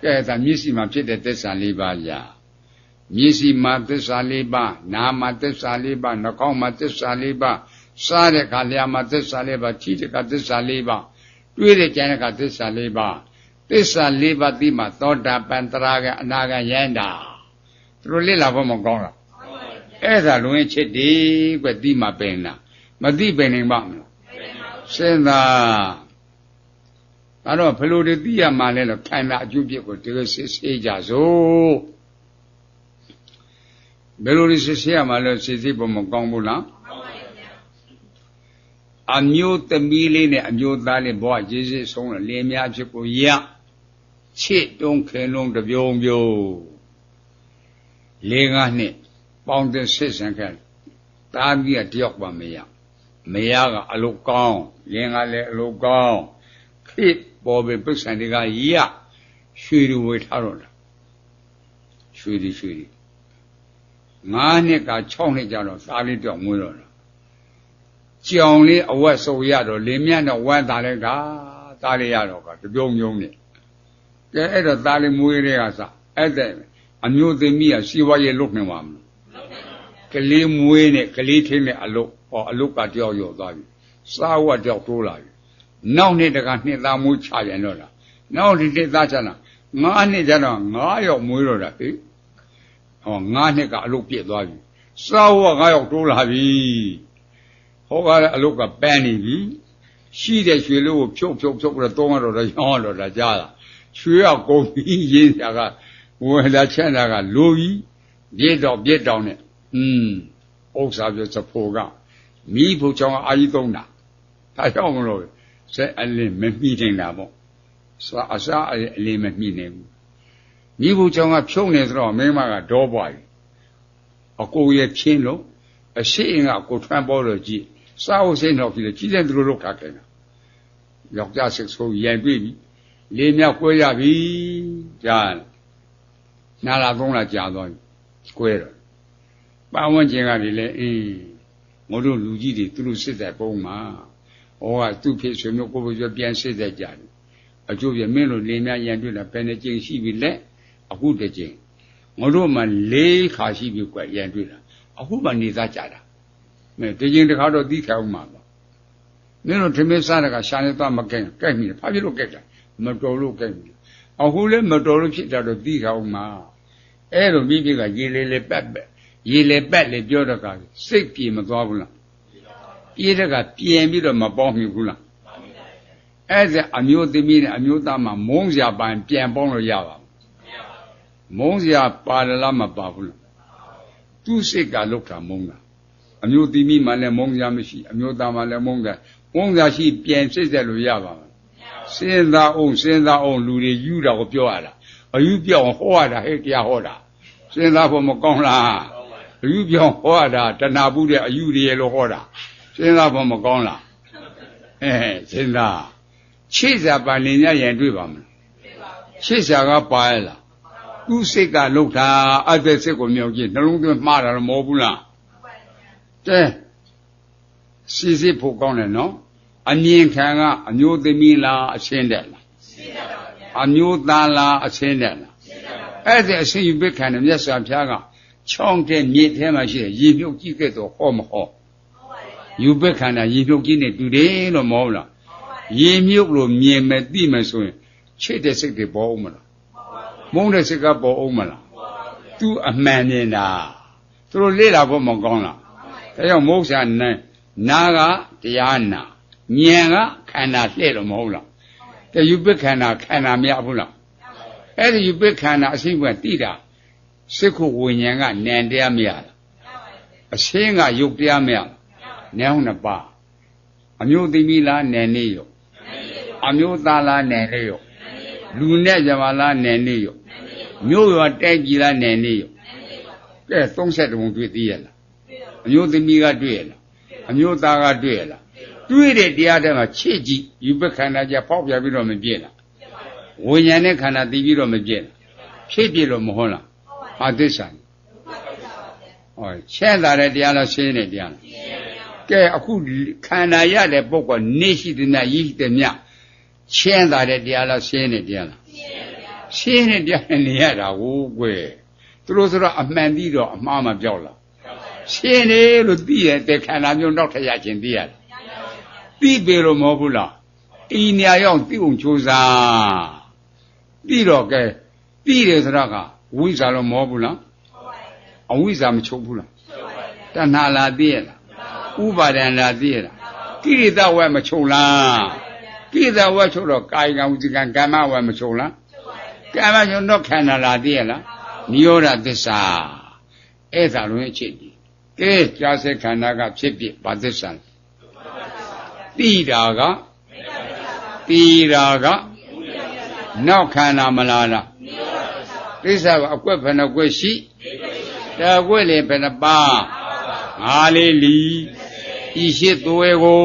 ကဲဒါမျက်စိမှာဖြစ်တဲ့သစ္စာလေးပါးကြာမျက်စိမှာသစ္စာလေးပါးနားမှာသစ္စာလေးပါးနှာခေါင်းမှာသစ္စာလေးပါးစားတဲ့အခါလျာမှာသစ္စာလေးပါးထိတဲ့အခါသစ္စာလေးပါးတွေးတဲ့ကြံတဲ့အခါသစ္စာလေးပါးသစ္စာလေးပါးသိမှသောတာပန်တရာဂံအနာဂံယန္တာသူတို့လေ့လာဖို့မကောင်းလားအဲ့ဒါလုံးရင်ချစ်တယ်ကွသိမှပင်လားမသိပင်နိုင်ပါမလားစဉ်းစားအဲ့တော့ဘယ်လိုသိရမှာလဲလို့ခန္ဓာအကျိုးပြစ်ကိုတကယ်စစ်ဆေးကြစို့ဘယ်လိုစစ်ဆေးရမှာလဲစစ်ဆေးဖို့မကောင်းဘူးလားအမျိုးသမီးလေးနဲ့အမျိုးသားလေးဘဝရည်စည်ဆုံးလင်များဖြစ်ကိုရချစ်တုံးခင်လုံးတပြုံပြုံ၄-၅နှစ်ပေါင်းတဲ့စစ်ဆန်ခဲ့တာကြီးကတယောက်ပါမရမရကအလုတ်ကောင်းလင်ကလည်းအလုတ်ကောင်းခိပေါ်ပဲပြဿနာတွေကရရွှေတွေဝေထားတော့တာရွှေတွေ9နှစ်က6နှစ်ကြတော့သားလေးတောင်မွေးတော့တာကြောင်လေးအဝက်စုံရတော့လင်မြတ်တော့ဝမ်းသားလည်းကသားလေးရတော့ကတပြုံပြုံနဲ့ကဲအဲ့တော့သားလေးမွေးတဲ့ကစအဲ့တဲ့အမျိုးသမီးကစီဝါရေးလုပ်နေမှာမလို့ကလေးမွေးနဲ့ကလေးထင်းနဲ့အလုတ်ကတယောက်ရောသွားပြီ စားဝတ်တော့တိုးလာပြီနောက်နှစ်တကနှစ်သားမွေးချပြန်တော့လားနောက်နှစ်သားချလာ9နှစ်ကျတော့9ယောက်မွေးတော့တာဟေးဟော9နှစ်ကအလုပ်ပြည့်သွားပြီစားဝတ်9ယောက်တိုးလာပြီဟောကလည်းအလုပ်ကပန်းနေပြီရှိတဲ့ရွှေလို့ဖြုတ်ပြီးတော့300တော့ရောင်းတော့တာကြားလားရွှေကကုန်ပြီးရင်းစရာကဝယ်လာချမ်းတာကလိုကြီးပြည့်တောင်နဲ့ဥစ္စာပြစဖို့ကမိဖို့ချောင်းအာကြီးသုံးတာဒါကြောင့်မလို့စက်အလင်းမမိနိုင်တာပေါ့အစားအလင်းမမိနိုင်ဘူးမိဖို့ချောင်းကဖြုံးနေဆိုတော့မိမကဒေါပွားပြီအကိုရဲ့ချင်းလို့အရှိအင်ကကိုထွန်းပေါ်လို့ကြည့်စားဖို့စိတ်တော့ပြီးကြီးတဲ့သူတို့လောက်ထားခဲ့တာယောက်ျားစစ်ဆိုးရိုင်တွေ့ပြီလေးမြောက်ကွဲရပြီကြားနာလာ3လကြာသွားပြီကွဲတော့ပတ်ဝန်းကျင်ကလည်းငိုတို့လူကြီးတွေသူတို့စစ်တဲ့ပုံမှာဟောကသူ့ဖြစ်ဆွေမျိုးကိုယ်ပြောပြန်စစ်တဲ့ကြတယ်အကျိုးပြမင်းတို့လေးများရန်တွေ့တာဘယ်နှကြိမ်ရှိပြီလဲအခုတစ်ကြိမ်ငိုတို့မှ4ခါရှိပြီကွရန်တွေ့တာအခုမှနေသားကြတာမဲတစ်ကြိမ်တစ်ခါတော့တီးခံအောင်မှာပါမင်းတို့ထမင်းစားတဲ့ကရှာနေသွားမကဲကြိုက်မိတယ်ဘာဖြစ်လို့ကြိုက်တာမတော်လို့ကြိုက်မိအခုလည်းမတော်လို့ဖြစ်တာတော့တီးခံအောင်မှာအဲ့လိုမိမိကရေလေပတ်လေပြောတော့ကစိတ်ပြေမသွားဘူးလားပြေတဲ့ကပြင်ပြီးတော့မပေါင်းမိဘူးလားအဲ့ဒါအမျိုးသမီးနဲ့အမျိုးသားမှမုန်းစရာပိုင်ပြန်ပေါင်းလို့ရပါမုန်းစရာပါလားမပါဘူးလားသူ့စိတ်ကလောက်တာမုန်းတာအမျိုးသမီးမှလည်းမုန်းစရာမရှိအမျိုးသားမှလည်းမုန်းစရာရှိပြန်စစ်ဆက်လို့ရပါမယ်စဉ်းစားအောင်လူတွေယူတာကိုပြောရတာအယူပြောင်းဟောရတာဟဲ့တရားဟောတာစဉ်းစားဖို့မကောင်းလားအယူပြောင်းဟောရတာတဏှာပုတဲ့အယူတွေလို့ဟောတာစဉ်းစားဖို့မကောင်းလားစဉ်းစားချစ်စာပါလင်ညရန်တွေ့ပါမလားချစ်စာကပါရလားသူ့စိတ်ကလောက်တာအသက်စိတ်ကိုမြောက်ကြည့်နှလုံးသွင်းမှားတာတော့မဟုတ်ဘူးလားတဲစစ်ဖို့ကောင်းတယ်နော်အမြင်ခံကအမျိုးသမီးလားအရှင်းတဲ့လားအမျိုးသားလားအရှင်းတဲ့လားအဲ့ဒီအရှင်းယူပိခံတဲ့မြတ်စွာဘုရားကချောင်းတဲ့မြေထဲမှာရှိတဲ့ရေမြုပ်ကြီးကဲ့သို့ဟောမဟောယူပိခံတာရေမြုပ်ကြီးနဲ့တူတယ်လို့မဟုတ်လားရေမြုပ်လို့မြင်မယ်သိမယ်ဆိုရင်ချစ်တဲ့စိတ်တွေပေါ်အောင်မလားမုန်းတဲ့စိတ်ကပေါ်အောင်မလားသူအမှန်မြင်တာသူတို့လေ့လာဖို့မကောင်းလားဒါကြောင့်မုစ္ဆာနာကတရားနာဉာဏ်ကခန္ဓာလှဲ့လို့မဟုတ်လားတယူပိခန္ဓာခန္ဓာမရဘူးလားအဲ့ဒီယူပိခန္ဓာအရှိကတိတာစိတ်ခုဝိညာဉ်ကနံတရားမရလားအရှင်းကယုတ်တရားမရလားနံဟုတ်နှစ်ပါးအမျိုးသမီးလားနံနေရောအမျိုးသားလားနံနေရောလူနဲ့ကြပါလားနံနေရောမျိုးရောတိုက်ကြည်လားနံနေရောကဲ30တုံတွေ့သေးရလားအမျိုးသမီးကတွေ့ရလားအမျိုးသားကတွေ့ရလားတွေ့တဲ့တရားတွေမှာချစ်ကြည့်ယူပခန္ဓာကြဖောက်ပြပြီးတော့မပြည့်လားဝိညာဉ်နဲ့ခန္ဓာတည်ပြီးတော့မပြည့်လားဖြစ်ပြလို့မဟုတ်လားဟာသစ္စာဟောချဲ့တာတဲ့တရားလားရှင်းတဲ့တရားလားကဲအခုခန္ဓာရတဲ့ပုဂ္ဂိုလ်နေရှိတဲ့မြတ်ရည်တဲ့မြတ်ချဲ့တာတဲ့တရားလားရှင်းတဲ့တရားလားရှင်းတဲ့တရားနဲ့နေရတာကိုကွယ်သူတို့ဆိုတော့အမှန်သိတော့အမှားမပြောက်လားရှင်းတယ်လို့သိရတဲ့ခန္ဓာမျိုးနောက်ထပ်ရခြင်းသိရတယ်သိပေလို့မဟုတ်ဘူးလားဤညာရောက်သိအောင်ကြိုးစားသိတော့ကဲသိတယ်ဆိုတော့ကဝိဇ္ဇာလို့မဟုတ်ဘူးလားအဝိဇ္ဇာမချုပ်ဘူးလားတဏှာလာသိရလားဥပါဒံလာသိရလားကိရိတဝဲမချုပ်လားကိရိတဝဲချုပ်တော့ကာယကံဝစီကံကမ္မဝဲမချုပ်လားကမ္မချုပ်တော့ခန္ဓာလာသိရလားနိရောဓသစ္စာအဲ့ဒါလုံးအချက်ဒီကဲကြာစေခန္ဓာကဖြစ်ဖြစ်ဘာသစ္စာတိတာကနောက်ခန္ဓာမလားလားသစ္စာကအကွက်ဘယ်နှကွက်ရှိတကွက်လေဘယ်နှပါငါလေးလီဤရှိသွဲကို